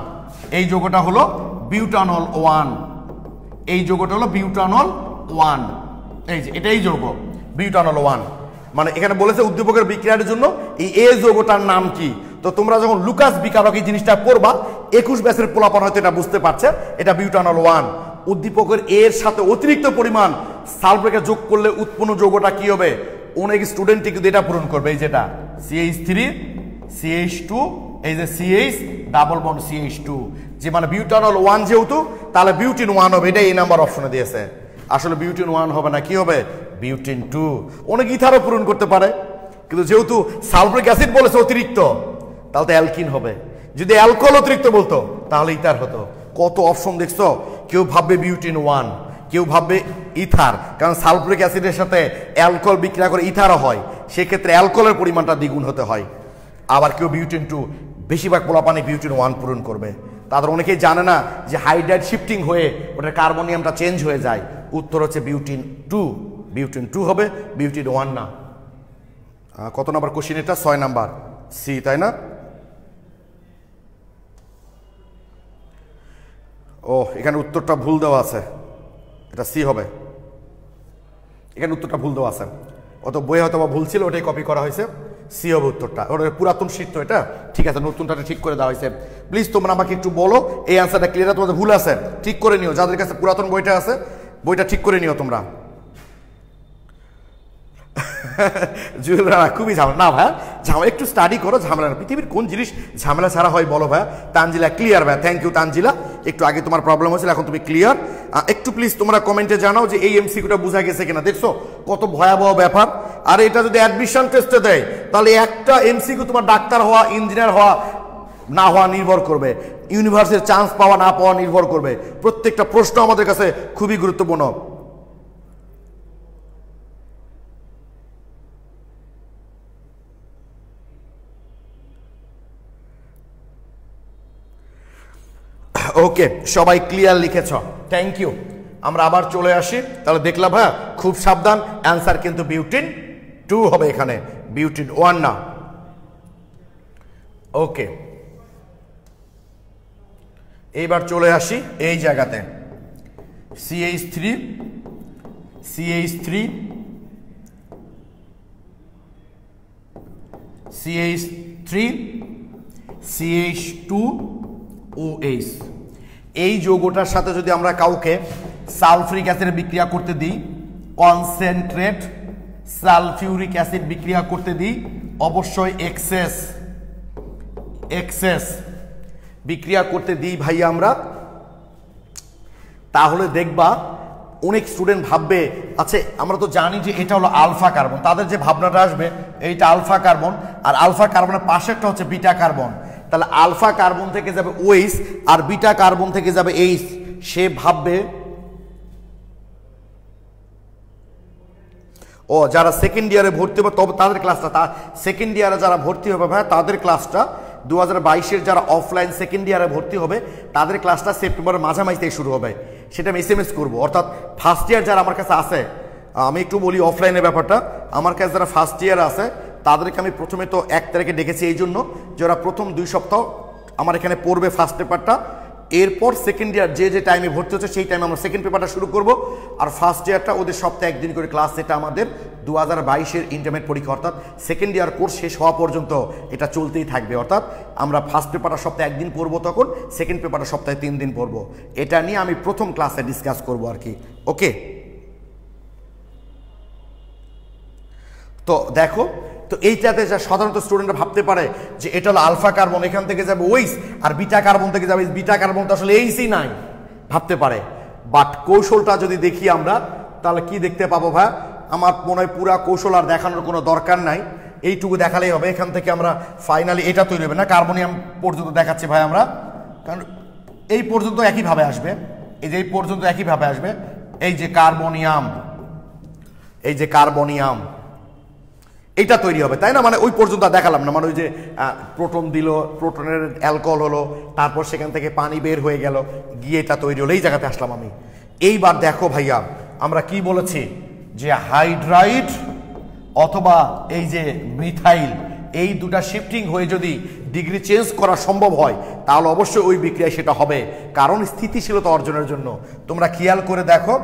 এই যৌগটা হলো বিউটানল 1, এই যৌগটা হলো বিউটানল 1, এই যে এটাই যৌগ বিউটানল 1। মানে এখানে বলেছে উদ্দীপকের বিক্রিয়ার জন্য এই এ যৌগটার নাম কি। তো তোমরা যখন লুকাস বিকারক এই জিনিসটা পড়বা, 21 ব্যাচের পোলাপান হয়তো এটা বুঝতে পারছে, এটা বিউটানল 1। উদ্দীপকের এর সাথে অতিরিক্ত পরিমাণ সালফারকে যোগ করলে উৎপন্ন যৌগটা কি হবে? অনেক স্টুডেন্টই কিন্তু এটা পূরণ করবে, এই যেটা CH3 CH2, এই যে CH ডাবল বন্ড CH2, যে মানে বিউটানল 1 যেহেতু, তাহলে বিউটিন 1 হবে, এটাই এই নাম্বার অপশনে দিয়েছে। আসলে বিউটিন 1 হবে না, কি হবে? বিউটিন 2। অনেক ইথারও পূরণ করতে পারে, কিন্তু যেহেতু সালফারিক অ্যাসিড বলেছে অতিরিক্ত, তাহলে তো অ্যালকিন হবে। যদি অ্যালকোহল অতিরিক্ত বলতো তাহলে ইথার হতো। কত অপশন দেখছো? কেউ ভাববে বিউটিন 1, কেউ ভাববে ইথার, কারণ সালফারিক অ্যাসিডের সাথে অ্যালকোহল বিক্রিয়া করে ইথারও হয়, সেক্ষেত্রে অ্যালকোহলের পরিমাণটা দ্বিগুণ হতে হয়। আবার কেউ বিউটিন 2, বেশিরভাগ পোলাপানি বিউটিন 1 পূরণ করবে। তাদের অনেকেই জানে না যে হাইড্রাইড শিফটিং হয়ে ওটার কার্বনিয়ামটা চেঞ্জ হয়ে যায়। উত্তর হচ্ছে বিউটিন 2, বিউটিন 2 হবে, বিউটিন 1 না। কত নাম্বার কোশ্চেন এটা? 6 নাম্বার, সি, তাই না? ও, এখানে উত্তরটা ভুল দেওয়া আছে, এটা সি হবে। এখানে উত্তরটা ভুল দেওয়া আছে, অত বই হয়তো ভুল ছিল, ওটাই কপি করা হয়েছে। সি হবে উত্তরটা। ওটা পুরাতন শীত তো এটা, ঠিক আছে, নতুনটা ঠিক করে দেওয়া হয়েছে। প্লিজ তোমরা আমাকে একটু বলো এই অ্যান্সারটা ক্লিয়ার, তোমাদের ভুল আছে ঠিক করে নিও। যাদের কাছে পুরাতন বইটা আছে, বইটা ঠিক করে নিও তোমরা। জুয়েলরা খুবই ঝামেলা না ভাই, ঝামেলা একটু স্টাডি করো, ঝামেলা না। পৃথিবীর কোন জিনিস ঝামেলা ছাড়া হয় বলো ভাই? তানজিলা ক্লিয়ার ভাই, থ্যাংক ইউ তানজিলা। একটু আগে তোমার প্রবলেম হয়েছিল, এখন তুমি ক্লিয়ার। একটু প্লিজ তোমরা কমেন্টে জানাও যে এই এমসিকিউটা বোঝা গেছে কিনা। দেখছো কত ভয়াবহ ব্যাপার। আর এটা যদি অ্যাডমিশন টেস্টে দেয়, তাহলে একটা এমসিকিউ তোমার ডাক্তার হওয়া, ইঞ্জিনিয়ার হওয়া না হওয়া নির্ভর করবে, ইউনিভার্সিটির চান্স পাওয়া না পাওয়া নির্ভর করবে। প্রত্যেকটা প্রশ্ন আমাদের কাছে খুবই গুরুত্বপূর্ণ। ওকে, সবাই ক্লিয়ার লিখেছ, থ্যাংক ইউ। আমরা আবার চলে আসি, তাহলে দেখলাম ভাইয়া খুব সাবধান, অ্যান্সার কিন্তু বিউটিন 2 হবে এখানে, বিউটিন 1 না। ওকে, এইবার চলে আসি এই জায়গাতে, CH3 CH3 CH3 CH2OH, এই যৌগটার সাথে যদি আমরা কাউকে সালফিউরিক অ্যাসিড বিক্রিয়া করতে দিই, কনসেন্ট্রেট সালফিউরিক অ্যাসিড বিক্রিয়া করতে দিই, অবশ্যই এক্সেস বিক্রিয়া করতে দিই ভাই আমরা, তাহলে দেখবা অনেক স্টুডেন্ট ভাববে, আচ্ছা আমরা তো জানি যে এটা হলো আলফা কার্বন, তাদের যে ভাবনাটা আসবে এইটা আলফা কার্বন, আর আলফা কার্বনের পাশেরটা হচ্ছে বিটা কার্বন, তাহলে আলফা কার্বন থেকে যাবে OH আর বিটা কার্বন থেকে যাবে H। সে ভাববে ও যারা সেকেন্ড ইয়ারে ভর্তি হবে, তবে তাদের ক্লাসটা, সেকেন্ড ইয়ারে যারা ভর্তি হবে ভাই তাদের ক্লাসটা 2022-এর যারা অফলাইন সেকেন্ড ইয়ারে ভর্তি হবে তাদের ক্লাসটা সেপ্টেম্বরের মাঝামাঝি থেকে শুরু হবে, সেটা আমি SMS করবো। অর্থাৎ ফার্স্ট ইয়ার যারা আমার কাছে আছে, আমি একটু বলি অফলাইনের ব্যাপারটা, আমার কাছে যারা ফার্স্ট ইয়ার আছে তাদেরকে আমি প্রথমে তো 1 তারিখে ডেকেছি এই জন্য যে ওরা প্রথম 2 সপ্তাহ আমার এখানে পড়বে ফার্স্ট পেপারটা, এরপর সেকেন্ড ইয়ার যে টাইমে ভর্তি হচ্ছে সেই টাইমে আমরা সেকেন্ড পেপারটা শুরু করব। আর ফার্স্ট ইয়ারটা ওদের সপ্তাহে একদিন করে ক্লাস, এটা আমাদের 2022-এর ইন্টারমিডিয়েট পরীক্ষা, অর্থাৎ সেকেন্ড ইয়ার কোর্স শেষ হওয়া পর্যন্ত এটা চলতেই থাকবে। অর্থাৎ আমরা ফার্স্ট পেপারটা সপ্তাহে একদিন পড়বো, তখন সেকেন্ড পেপারটা সপ্তাহে 3 দিন পড়বো। এটা নিয়ে আমি প্রথম ক্লাসে ডিসকাস করবো আর কি। ওকে, তো দেখো, তো এইটাতে যা সাধারণত স্টুডেন্টরা ভাবতে পারে যে এটা হলো আলফা কার্বন, এখান থেকে যাবে ওইস, আর বিটা কার্বন থেকে যাবে বিটা কার্বন, তো আসলে এইসই নাই ভাবতে পারে। বাট কৌশলটা যদি দেখি আমরা, তাহলে কি দেখতে পাবো ভাই? আমার মনে হয় পুরা কৌশল আর দেখানোর কোনো দরকার নাই, এইটুকু দেখালেই হবে। এখান থেকে আমরা ফাইনালি এটা তৈরি হবে না, কার্বনিয়াম পর্যন্ত দেখাচ্ছি ভাই আমরা, কারণ এই পর্যন্ত একইভাবে আসবে, এই যে এই পর্যন্ত একইভাবে আসবে। এই যে কার্বনিয়াম, এই যে কার্বনিয়াম, এইটা তৈরি হবে, তাই না? মানে ওই পর্যন্ত দেখালাম না, মানে ওই যে প্রোটন দিল, প্রোটনের অ্যালকোহল হলো, তারপর সেখান থেকে পানি বের হয়ে গেল, গিয়ে এটা তৈরি হলো, এই জায়গাতে আসলাম আমি। এইবার দেখো ভাইয়া, আমরা কি বলেছি যে হাইড্রাইড অথবা এই যে মিথাইল, এই দুটা শিফটিং হয়ে যদি ডিগ্রি চেঞ্জ করা সম্ভব হয়, তাহলে অবশ্যই ওই বিক্রিয়ায় সেটা হবে, কারণ স্থিতিশীলতা অর্জনের জন্য। তোমরা খেয়াল করে দেখো,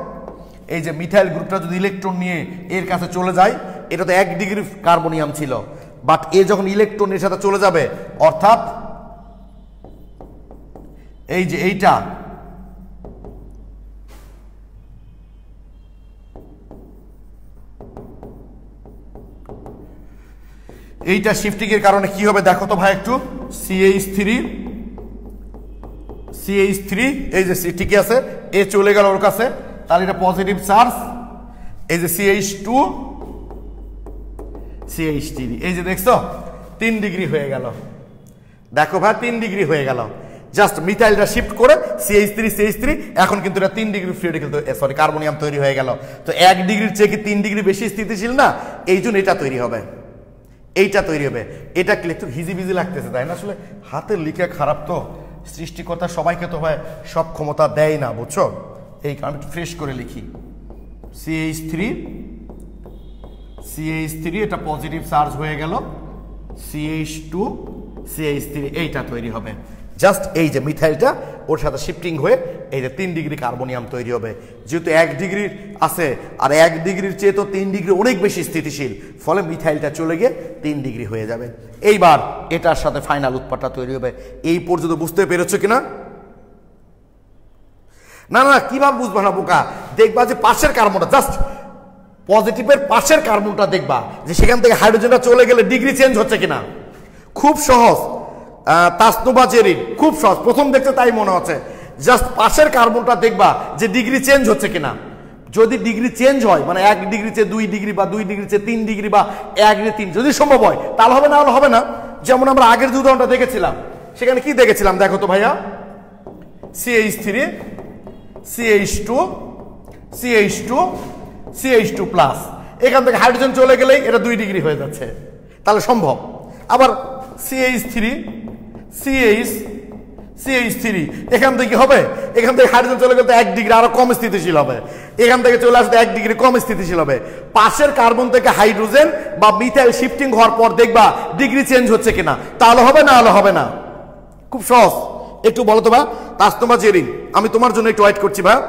এই যে মিথাইল গ্রুপটা যদি ইলেকট্রন নিয়ে এর কাছে চলে যায়, এটা তো 1 ডিগ্রি কার্বনিয়াম ছিল, বাট এ যখন ইলেকট্রনের সাথে চলে যাবে, অর্থাৎ এই যে এইটা, এইটা শিফটিং এর কারণে কি হবে দেখো তো ভাই একটু, CH3 এই যে ঠিকই আছে, এ চলে গেল ওর কাছে, তাহলে এটা পজিটিভ চার্জ। এই যে CH2 CH3, এই যে দেখছো 3 ডিগ্রি হয়ে গেল। দেখো ভাই 3 ডিগ্রি হয়ে গেল, জাস্ট মিথাইলটা শিফট করে CH3 এখন কিন্তু এটা 3 degree free radical, sorry carbonium তৈরি হয়ে গেল। তো 1 ডিগ্রির চেয়ে কি 3 ডিগ্রি বেশি স্থিতিশীল না? এই জন্য এটা তৈরি হবে, এইটা তৈরি হবে। এটা কি একটু হিজিবিজি লাগতেছে, তাই না? আসলে হাতের লিখা খারাপ, তো সৃষ্টিকর্তা সবাইকে তো ভাই সব ক্ষমতা দেয় না, বুঝছো? এই কারণে একটু ফ্রেশ করে লিখি। CH3 এটা পজিটিভ চার্জ হয়ে গেল, CH2 CH3 এইটা তৈরি হবে। জাস্ট এই যে মিথাইলটা ওর সাথে শিফটিং হয়ে এই যে 3 ডিগ্রি কার্বনিয়াম তৈরি হবে। যেহেতু 1 ডিগ্রির আছে, আর 1 ডিগ্রির চেয়ে তো 3 ডিগ্রি অনেক বেশি স্থিতিশীল, ফলে মিথাইলটা চলে গিয়ে 3 ডিগ্রি হয়ে যাবে। এইবার এটার সাথে ফাইনাল উৎপাদটা তৈরি হবে। এই পর্যন্ত বুঝতে পেরেছো কিনা? না না, কিভাবে বুঝবা না বোকা? দেখবা যে পাশের কার্বনটা, জাস্ট পজিটিভের পাশের কার্বনটা দেখবা যে সেখান থেকে হাইড্রোজেনটা চলে গেলে ডিগ্রি চেঞ্জ হচ্ছে কিনা। খুব সহজ, তাসনুবা জেরিন, খুব সহজ, প্রথম দেখতে তাই মনে হচ্ছে। জাস্ট পাশের কার্বনটা দেখবা যে ডিগ্রি চেঞ্জ হচ্ছে কিনা। যদি ডিগ্রি চেঞ্জ হয়, মানে 1 ডিগ্রি চেয়ে 2 ডিগ্রি বা 2 ডিগ্রি চেয়ে 3 ডিগ্রি বা 1 ডিগ্রি 3 যদি সম্ভব হয়, তাহলে হবে, না হলে হবে না। যেমন আমরা আগের যে উদাহরণটা দেখেছিলাম, সেখানে কি দেখেছিলাম দেখো তো ভাইয়া, CH3 CH2 প্লাস, এখান থেকে হাইড্রোজেন চলে গেলেই এটা 2 ডিগ্রি হয়ে যাচ্ছে, তাহলে সম্ভব। আবার CH3 এখান থেকে হবে, এখান থেকে হাইড্রোজেন চলে গেলে 1 ডিগ্রি আরো কম স্থিতিশীল হবে, এখান থেকে চলে আসতে 1 ডিগ্রি কম স্থিতিশীল হবে। পাশের কার্বন থেকে হাইড্রোজেন বা মিথাইল শিফটিং হওয়ার পর দেখবা ডিগ্রি চেঞ্জ হচ্ছে কিনা, তাহলে হবে, না হলে হবে না। খুব সহজ, একটু বলো তো ভাই তাসনুবা জেরিন, আমি তোমার জন্য একটু ওয়েট করছি ভাই।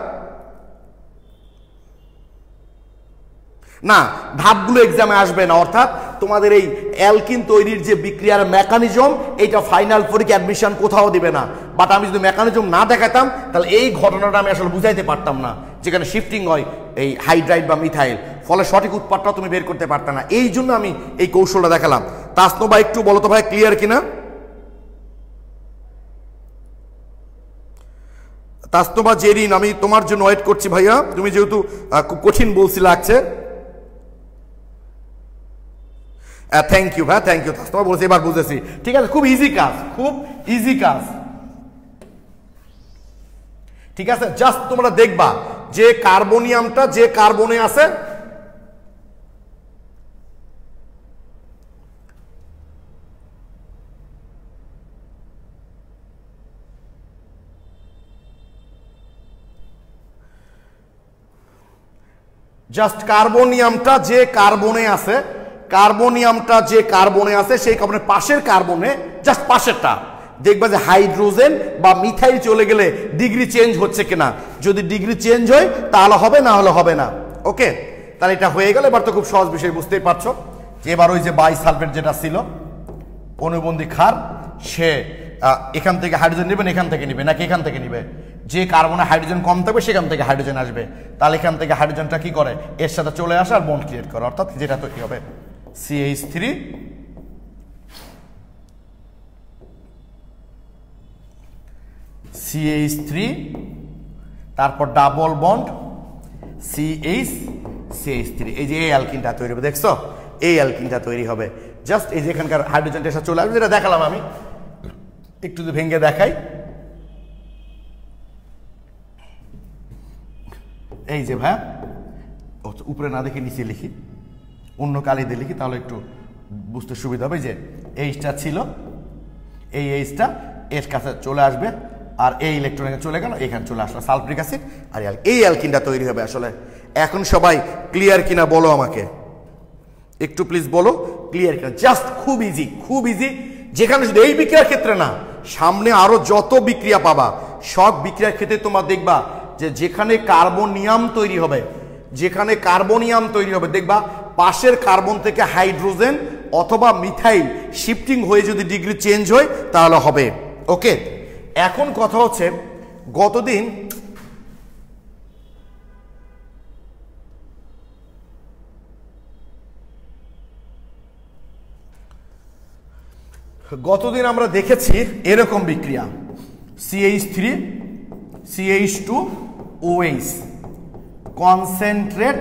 না, ধাপগুলো এক্সামে আসবে না, অর্থাৎ তোমাদের এই অ্যালকিন তৈরির যে বিক্রিয়ার মেকানিজম, এইটা ফাইনাল পরীক্ষা অ্যাডমিশন কোথাও দিবে না। বাট আমি যদি মেকানিজম না দেখাতাম, তাহলে এই ঘটনাটা আমি আসলে বুঝাইতে পারতাম না, যেখানে শিফটিং হয় এই হাইড্রাইড বা মিথাইল, ফলে সঠিক উৎপাদটা তুমি বের করতে পারতাম না। এই জন্য আমি এই কৌশলটা দেখালাম। তাসনুবা একটু বলো তো ভাই, ক্লিয়ার কিনা? তাসনুবা জেরিন, আমি তোমার জন্য ওয়েট করছি ভাইয়া, তুমি যেহেতু খুব কঠিন বলছি লাগছে। থ্যাংক ইউ ভাই, থ্যাংক ইউ। তাসনুবা বলছি, এবার বুঝেছি, ঠিক আছে। খুব ইজি কাজ, খুব ইজি কাজ, ঠিক আছে। জাস্ট তোমরা দেখবা যে কার্বনিয়ামটা যে কার্বনে আছে, জাস্ট কার্বনিয়ামটা যে কার্বনে আছে, কার্বনিয়ামটা যে কার্বনে আছে সেই কার্বনের পাশের কার্বনে, জাস্ট পাশেরটা, দেখবা যে হাইড্রোজেন বা মিথাইল চলে গেলে ডিগ্রি চেঞ্জ হচ্ছে কিনা। যদি ডিগ্রি চেঞ্জ হয় তাহলে হবে, না হলে হবে না। ওকে, তাহলে এটা হয়ে গেল। এবার তো খুব সহজ বিষয়, বুঝতেই পারছো। এবার ওই যে বাইসালফেট যেটা ছিল অনুবন্ধী ক্ষার, সে এখান থেকে হাইড্রোজেন নেবে, এখান থেকে নিবে নাকি এখান থেকে নিবে? যে কার্বনে হাইড্রোজেন কম থাকবে সেখান থেকে হাইড্রোজেন আসবে। তাহলে এখান থেকে হাইড্রোজেনটা কি করে, এর সাথে চলে আসে আর বন্ড ক্রিয়েট করে, অর্থাৎ যেটা তৈরি হবে CH3 CH3, তারপর ডাবল বন্ড CH3। এই যে এই অ্যালকিনটা তৈরি হবে, দেখছো এই অ্যালকিনটা তৈরি হবে। জাস্ট এই যে এখানকার হাইড্রোজেনটা এসে চলে আসবে, যেটা দেখালাম আমি, একটু যদি ভেঙে দেখাই। এই যে ভাই উপরে না দেখে নিচে লিখি, অন্য কালি দিয়ে লিখি, তাহলে একটু বুঝতে সুবিধা হবে। যে এইচটা ছিল, এই এইচটা এর কাছে চলে আসবে, আর এই ইলেকট্রনে চলে গেল, এখানে চলে আসলো সালফ্রিক অ্যাসিড, আর এই অ্যালকিনটা তৈরি হবে। আসলে এখন সবাই ক্লিয়ার কিনা বলো আমাকে, একটু প্লিজ বলো ক্লিয়ার কিনা। জাস্ট খুব ইজি, খুব ইজি। যেখানে শুধু এই বিক্রিয়ার ক্ষেত্রে না, সামনে আরো যত বিক্রিয়া পাবা, সব বিক্রিয়ার ক্ষেত্রে তোমার দেখবা যে যেখানে কার্বনিয়াম তৈরি হবে, যেখানে কার্বনিয়াম তৈরি হবে, দেখবা পাশের কার্বন থেকে হাইড্রোজেন অথবা মিথাইল শিফটিং হয়ে যদি ডিগ্রি চেঞ্জ হয় তাহলে হবে। ওকে, এখন কথা হচ্ছে গতদিন আমরা দেখেছি এরকম বিক্রিয়া CH3 CH2 OH, concentrate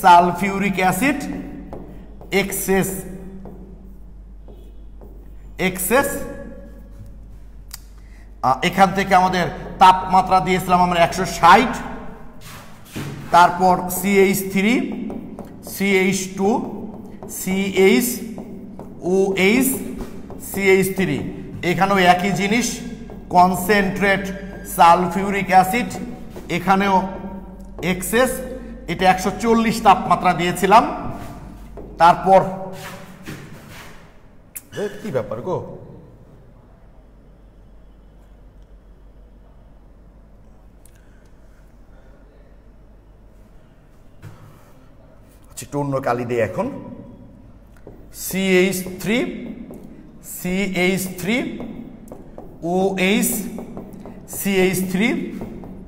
sulphuric acid excess এখান থেকে আমাদের তাপমাত্রা দিয়েছিলাম আমরা 160, তারপর CH3 CH2 CH OH CH3, এখানেও একই জিনিস, কনসেন্ট্রেট সালফিউরিক অ্যাসিড, এখানেও এক্সেস, এটা 140 তাপমাত্রা দিয়েছিলাম। তারপর কি ব্যাপার গো, একটু অন্য কালি দিয়ে এখন CH3 OH CH3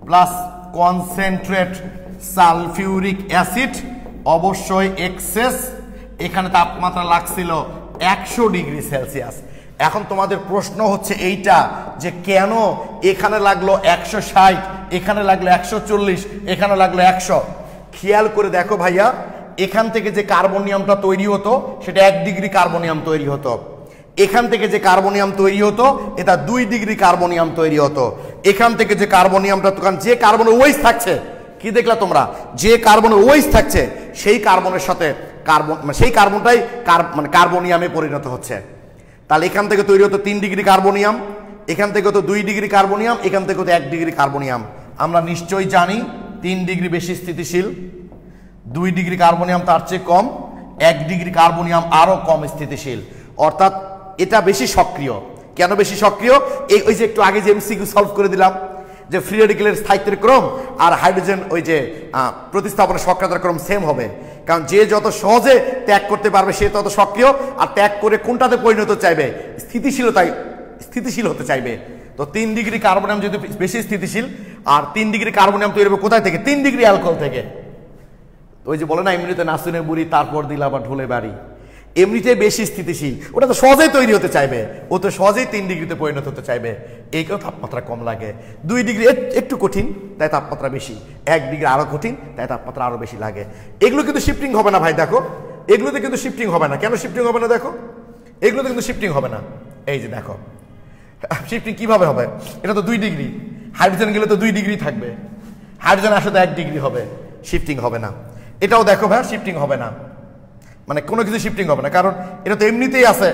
plus concentrate sulphuric acid, অবশ্যই এক্সেস, এখানে তাপমাত্রা লাগছিল 100 ডিগ্রি সেলসিয়াস। এখন তোমাদের প্রশ্ন হচ্ছে এইটা যে কেন এখানে লাগলো 160, এখানে লাগলো 140, এখানে লাগলো 100। খেয়াল করে দেখো ভাইয়া, এখান থেকে যে কার্বনিয়ামটা তৈরি হতো সেটা 1 ডিগ্রি কার্বনিয়াম তৈরি হতো, এখান থেকে যে কার্বনিয়াম তৈরি হতো এটা 2 ডিগ্রি কার্বনিয়াম তৈরি হতো। এখান থেকে যে কার্বনিয়ামটা, যে কার্বনের ওয়েস থাকছে, কি দেখলা তোমরা, যে কার্বনের ওয়েস থাকছে সেই কার্বনের সাথে সেই কার্বনটাই কার্বনিয়ামে পরিণত হচ্ছে। তাহলে এখান থেকে তৈরি হতো 3 ডিগ্রি কার্বনিয়াম, এখান থেকে তো 2 ডিগ্রি কার্বনিয়াম, এখান থেকে তো 1 ডিগ্রি কার্বনিয়াম। আমরা নিশ্চয়ই জানি 3 ডিগ্রি বেশি স্থিতিশীল, 2 ডিগ্রি কার্বনিয়াম তার চেয়ে কম, 1 ডিগ্রি কার্বনিয়াম আরো কম স্থিতিশীল, অর্থাৎ এটা বেশি সক্রিয়। কেন বেশি সক্রিয়? ওই যে একটু আগে যে এমসিকিউ সলভ করে দিলাম যে ফ্রি রেডিকেলের স্থায়িত্বের ক্রম আর হাইড্রোজেন ওই যে প্রতিস্থাপনের সক্রিয়তার ক্রম সেম হবে, কারণ যে যত সহজে ত্যাগ করতে পারবে সে তত সক্রিয়, আর ত্যাগ করে কোনটাতে পরিণত চাইবে, স্থিতিশীল হতে চাইবে। তো 3 ডিগ্রি কার্বনিয়াম যেহেতু বেশি স্থিতিশীল, আর 3 ডিগ্রি কার্বনিয়াম তৈরি হবে কোথায় থেকে, 3 ডিগ্রি অ্যালকোহল থেকে। ওই যে বলে না এমনিতে নাচুনে বুড়ি তারপর দিলা বা ঢোলে বাড়ি, এমনিতে বেশি স্থিতিশীল, ওটা তো সহজেই তৈরি হতে চাইবে, ও তো সহজেই 3 ডিগ্রিতে পরিণত হতে চাইবে। এই কেউ তাপমাত্রা কম লাগে, 2 ডিগ্রি একটু কঠিন তাই তাপমাত্রা বেশি, 1 ডিগ্রি আরো কঠিন তাই তাপমাত্রা আরো বেশি লাগে। এগুলো কিন্তু শিফটিং হবে না ভাই, দেখো এগুলোতে কিন্তু শিফটিং হবে না। কেন শিফটিং হবে না দেখো, এগুলোতে কিন্তু শিফটিং হবে না। এই যে দেখো শিফটিং কিভাবে হবে, এটা তো 2 ডিগ্রি, হাইড্রোজেন গেলে তো 2 ডিগ্রি থাকবে, হাইড্রোজেন আসলে 1 ডিগ্রি হবে, শিফটিং হবে না। এটাও দেখো ভাই শিফটিং হবে না, মানে কোনো কিছু শিফটিং হবে না, কারণ এটা তো এমনিতেই আছে,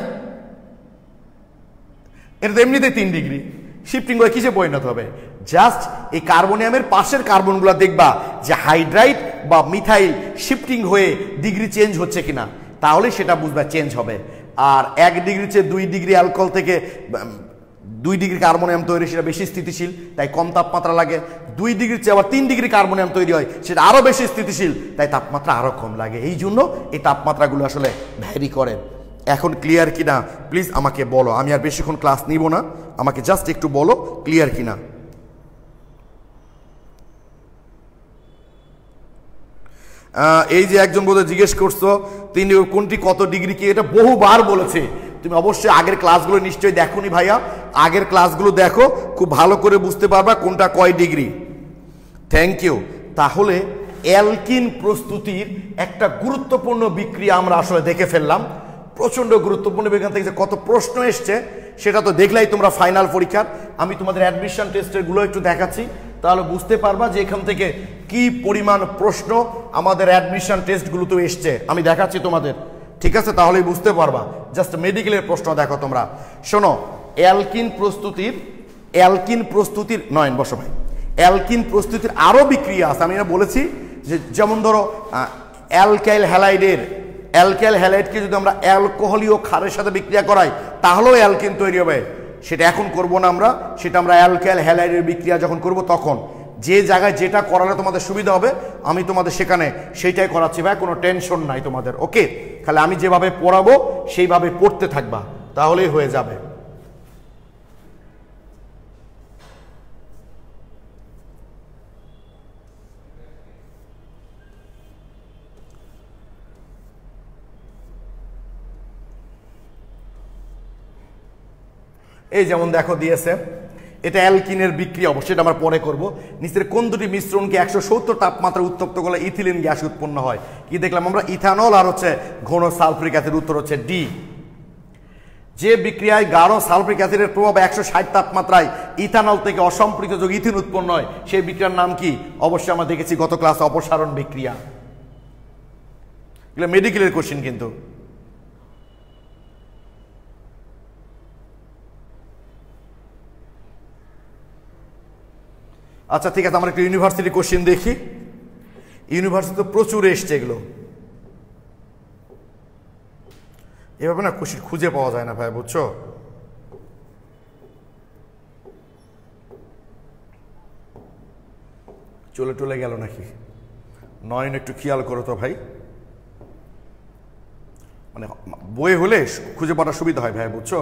এটা তো এমনিতেই 3 ডিগ্রি, শিফটিং হয়ে কিসে পরিণত হবে? জাস্ট এই কার্বনিয়ামের পাশের কার্বনগুলো দেখবা যে হাইড্রাইড বা মিথাইল শিফটিং হয়ে ডিগ্রি চেঞ্জ হচ্ছে কিনা, তাহলে সেটা বুঝবা চেঞ্জ হবে। আর 1 ডিগ্রি চেয়ে 2 ডিগ্রি অ্যালকোহল থেকে 2 ডিগ্রি কার্বনিয়াম তৈরি, সেটা বেশি স্থিতিশীল, তাই কম তাপমাত্রা লাগে। 2 ডিগ্রির চেয়ে আবার 3 ডিগ্রি কার্বনিয়াম তৈরি হয়, সেটা আরও বেশি স্থিতিশীল, তাই তাপমাত্রা আরও কম লাগে। এই জন্য এই তাপমাত্রাগুলো আসলে ভ্যারি করে। এখন ক্লিয়ার কিনা প্লিজ আমাকে বলো, আমি আর বেশিক্ষণ ক্লাস নিব না, আমাকে জাস্ট একটু বলো ক্লিয়ার কিনা। এই যে একজন বোধহয় জিজ্ঞেস করছো তিনি কোনটি কত ডিগ্রি কি, এটা বহুবার বলেছে। তুমি অবশ্যই আগের ক্লাসগুলো নিশ্চয়ই দেখোনি ভাইয়া, আগের ক্লাসগুলো দেখো, খুব ভালো করে বুঝতে পারবা কোনটা কয় ডিগ্রি। Thank you. তাহলে অ্যালকিন প্রস্তুতির একটা গুরুত্বপূর্ণ বিক্রিয়া আমরা আসলে দেখে ফেললাম, প্রচণ্ড গুরুত্বপূর্ণ। এখান থেকে যে কত প্রশ্ন এসছে সেটা তো দেখলাই তোমরা ফাইনাল পরীক্ষার। আমি তোমাদের অ্যাডমিশন টেস্টের গুলো একটু দেখাচ্ছি, তাহলে বুঝতে পারবা যে এখান থেকে কি পরিমাণ প্রশ্ন আমাদের অ্যাডমিশন টেস্টগুলোতে এসছে। আমি দেখাচ্ছি তোমাদের, ঠিক আছে? তাহলেই বুঝতে পারবা। জাস্ট মেডিকেলের প্রশ্ন দেখো তোমরা। শোনো, অ্যালকিন প্রস্তুতির নয়ন বসো ভাই, অ্যালকিন প্রস্তুতির আরও বিক্রিয়া আছে। আমি বলেছি যে যেমন ধরো অ্যালকাইল হ্যালাইডকে যদি আমরা অ্যালকোহলীয় ক্ষারের সাথে বিক্রিয়া করাই তাহলেও অ্যালকিন তৈরি হবে। সেটা এখন করব না আমরা, সেটা আমরা অ্যালকাইল হ্যালাইডের বিক্রিয়া যখন করব তখন। যে জায়গায় যেটা করালে তোমাদের সুবিধা হবে আমি তোমাদের সেখানে সেইটাই করাচ্ছি ভাই, কোনো টেনশন নাই তোমাদের। ওকে, খালি আমি যেভাবে পড়াবো সেইভাবে পড়তে থাকবা, তাহলেই হয়ে যাবে। এই যেমন দেখো দিয়েছে, এটা অ্যালকিনের বিক্রিয়া, অবশ্যই আমরা পরে করব। নিচের কোন দুটি মিশ্রণকে 170 তাপমাত্রায় উত্তপ্ত করলে ইথিলিন গ্যাস উৎপন্ন হয়? কি দেখলাম আমরা? ইথানল আর হচ্ছে ঘন সালফ্রিক অ্যাসিড। উত্তর হচ্ছে ডি। যে বিক্রিয়ায় গাঢ় সালফ্রিক অ্যাসিডের প্রভাবে 160 তাপমাত্রায় ইথানল থেকে অসম্পৃক্ত যোগ ইথিন উৎপন্ন হয়, সেই বিক্রিয়ার নাম কি? অবশ্যই আমরা দেখেছি গত ক্লাসে অপসারণ বিক্রিয়া। এগুলো মেডিকেলের কোশ্চেন কিন্তু। আচ্ছা ঠিক আছে, আমরা একটু ইউনিভার্সিটি কোশ্চেন দেখি। ইউনিভার্সিটি তো প্রচুর এসছে এগুলো, এভাবে না কোশ্চেন খুঁজে পাওয়া যায় না ভাই, বুঝছো? চলে গেল নাকি? নয়ন একটু খেয়াল করো তো ভাই, মানে বই হলে খুঁজে পাওয়াটা সুবিধা হয় ভাই, বুঝছো?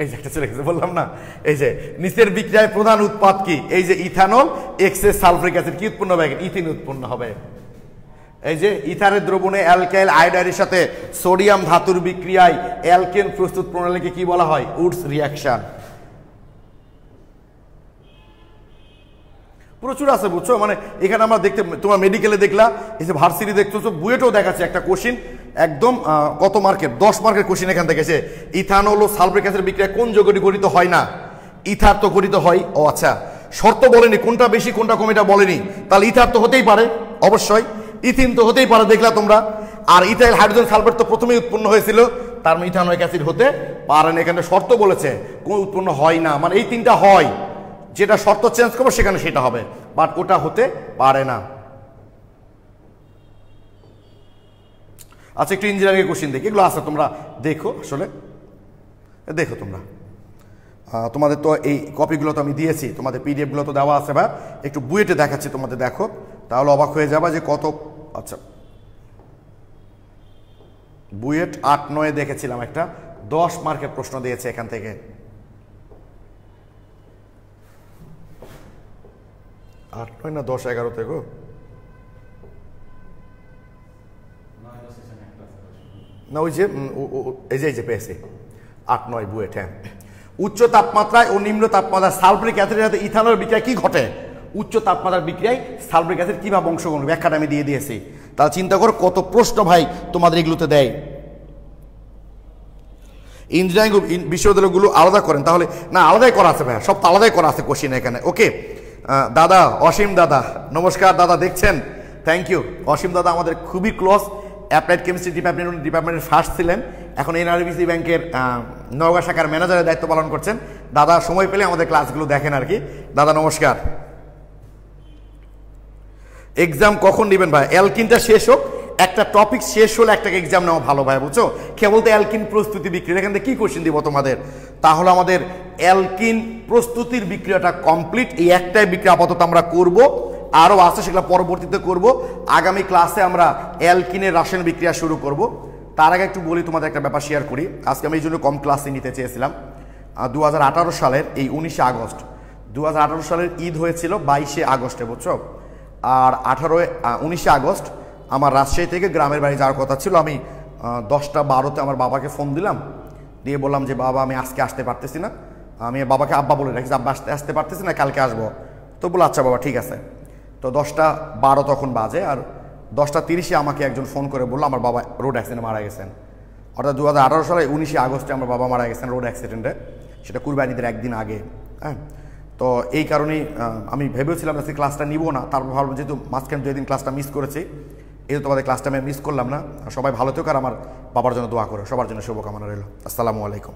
এই যে একটা চলে গেছে, বললাম না? এই যে নিচের বিক্রিয়ায় প্রধান উৎপাদ কি? এই যে ইথানল এক্সেস সালফ্রিক অ্যাসিড কি উৎপন্ন হবে? ইথিন উৎপন্ন হবে। এই যে ইথারের দ্রবণে অ্যালকাইল আয়োডাইডের সাথে সোডিয়াম ধাতুর বিক্রিয়ায় অ্যালকেন প্রস্তুত প্রণালীকে কি বলা হয়? Woods reaction. প্রচুর আছে, বুঝছো? মানে এখানে আমরা দেখতে, তোমার মেডিকেলে দেখলা, এই যে ভার্সিটি দেখছো, বুয়েটেও দেখাচ্ছে একটা কোশ্চিন, একদম কত মার্কের? 10 মার্কের কোশ্চিন এখান থেকে। ইথানল ও সালফ্রিক অ্যাসিডের বিক্রিয়া কোন যৌগটি গঠিত হয় না? ইথার তো গঠিত হয়। ও আচ্ছা, শর্ত বলেনি কোনটা বেশি কোনটা কম, এটা বলেনি। তাহলে ইথার তো হতেই পারে অবশ্যই, ইথিন তো হতেই পারে, দেখলা তোমরা। আর ইথাইল হাইড্রোজেন সালফেট তো প্রথমেই উৎপন্ন হয়েছিল, তার মানে ইথানোয়িক অ্যাসিড হতে পারে না। এখানে শর্ত বলেছে কোন উৎপন্ন হয় না, মানে এই তিনটা হয়, যেটা শর্ত চেঞ্জ করবো সেখানে সেটা হবে, বাট ওটা হতে পারে না। আচ্ছা, একটু ইঞ্জিনিয়ারিং কোশ্চেন দেখি, এগুলো আছে তোমরা দেখো, আসলে দেখো তোমরা। তোমাদের তো এই কপিগুলো তো আমি দিয়েছি, তোমাদের পিডিএফগুলো তো দেওয়া আছে, বা একটু বুয়েটে দেখাচ্ছি তোমাদের, দেখো, তাহলে অবাক হয়ে যাবা যে কত। আচ্ছা, বুয়েট 8-9 দেখেছিলাম, একটা 10 মার্কের প্রশ্ন দিয়েছে এখান থেকে। 8-9 না 10-11 থেকে? না, ওই যে এই যে পেয়েছে 8-9 বুয়েট। হ্যাঁ, উচ্চ তাপমাত্রায় ও নিম্ন তাপমাত্রায় সালফ্রিক অ্যাসিডের সাথে ইথানলের বিক্রিয়া কি ঘটে? উচ্চ তাপমাত্রার বিক্রিয়ায় সালফ্রিক অ্যাসিড কিভাবে অংশগ্রহণ, ব্যাখ্যাটা আমি দিয়ে দিয়েছি। তাহলে চিন্তা করো কত প্রশ্ন ভাই তোমাদের এগুলোতে দেয়। ইঞ্জিনিয়ারিং বিশ্ববিদ্যালয়গুলো আলাদা করেন তাহলে? না, আলাদাই করা আছে ভাইয়া, সব তো আলাদাই করা আছে কোশ্চেন এখানে। ওকে দাদা, অসীম দাদা, নমস্কার দাদা, দেখছেন? Thank you. অসীম দাদা আমাদের খুবই ক্লোজ, অ্যাপ্লাইড কেমিস্ট্রি ডিপার্টমেন্টের ফার্স্ট ছিলেন, এখন এনআরবিসি ব্যাংকের নওগাঁ শাখার ম্যানেজারের দায়িত্ব পালন করছেন। দাদা সময় পেলে আমাদের ক্লাসগুলো দেখেন আর কি। দাদা নমস্কার। এক্সাম কখন নেবেন ভাই? অ্যালকিনটা শেষ হোক, একটা টপিক শেষ হলে একটা এক্সাম নেওয়া ভালো ভাই, বুঝছো? কেবল তো অ্যালকিন প্রস্তুতি বিক্রিয়া, এখান থেকে কী কোশ্চেন দিব তোমাদের? তাহলে আমাদের অ্যালকিন প্রস্তুতির বিক্রিয়াটা কমপ্লিট। এই একটাই বিক্রিয়া আপাতত আমরা করব, আরও আছে সেগুলো পরবর্তীতে করব। আগামী ক্লাসে আমরা অ্যালকিনের রাসায়নিক বিক্রিয়া শুরু করব। তার আগে একটু বলি, তোমাদের একটা ব্যাপার শেয়ার করি। আজকে আমি এই জন্য কম ক্লাসে নিতে চেয়েছিলাম। 2018 সালের এই 19শে আগস্ট, 2018 সালের ঈদ হয়েছিল 22শে আগস্টে, বুঝছো? আর 19শে আগস্ট আমার রাজশাহী থেকে গ্রামের বাড়ি যাওয়ার কথা ছিল। আমি 10টা 12তে আমার বাবাকে ফোন দিলাম, দিয়ে বললাম যে বাবা আমি আজকে আসতে পারতেছি না। আমি বাবাকে আব্বা বলে রাখি, আব্বা আসতে পারতেছি না, কালকে আসবো। তো বলো আচ্ছা বাবা ঠিক আছে। তো 10টা 12 তখন বাজে, আর 10টা 30-এ আমাকে একজন ফোন করে বললো আমার বাবা রোড অ্যাক্সিডেন্টে মারা গেছেন। অর্থাৎ 2018 সালে 19শে আগস্টে আমার বাবা মারা গেছেন রোড অ্যাক্সিডেন্টে, সেটা কুরবানিদের একদিন আগে। হ্যাঁ, তো এই কারণেই আমি ভেবেছিলাম আজকে ক্লাসটা নিব না। তারপর ভাবলাম যেহেতু মাঝখানে 2 দিন ক্লাসটা মিস করেছি, এই তোমাদের ক্লাসটা আমি মিস করলাম না। সবাই ভালো থেকো, আর আমার বাবার জন্য দোয়া করো। সবার জন্য শুভকামনা রইল। আসসালামু আলাইকুম।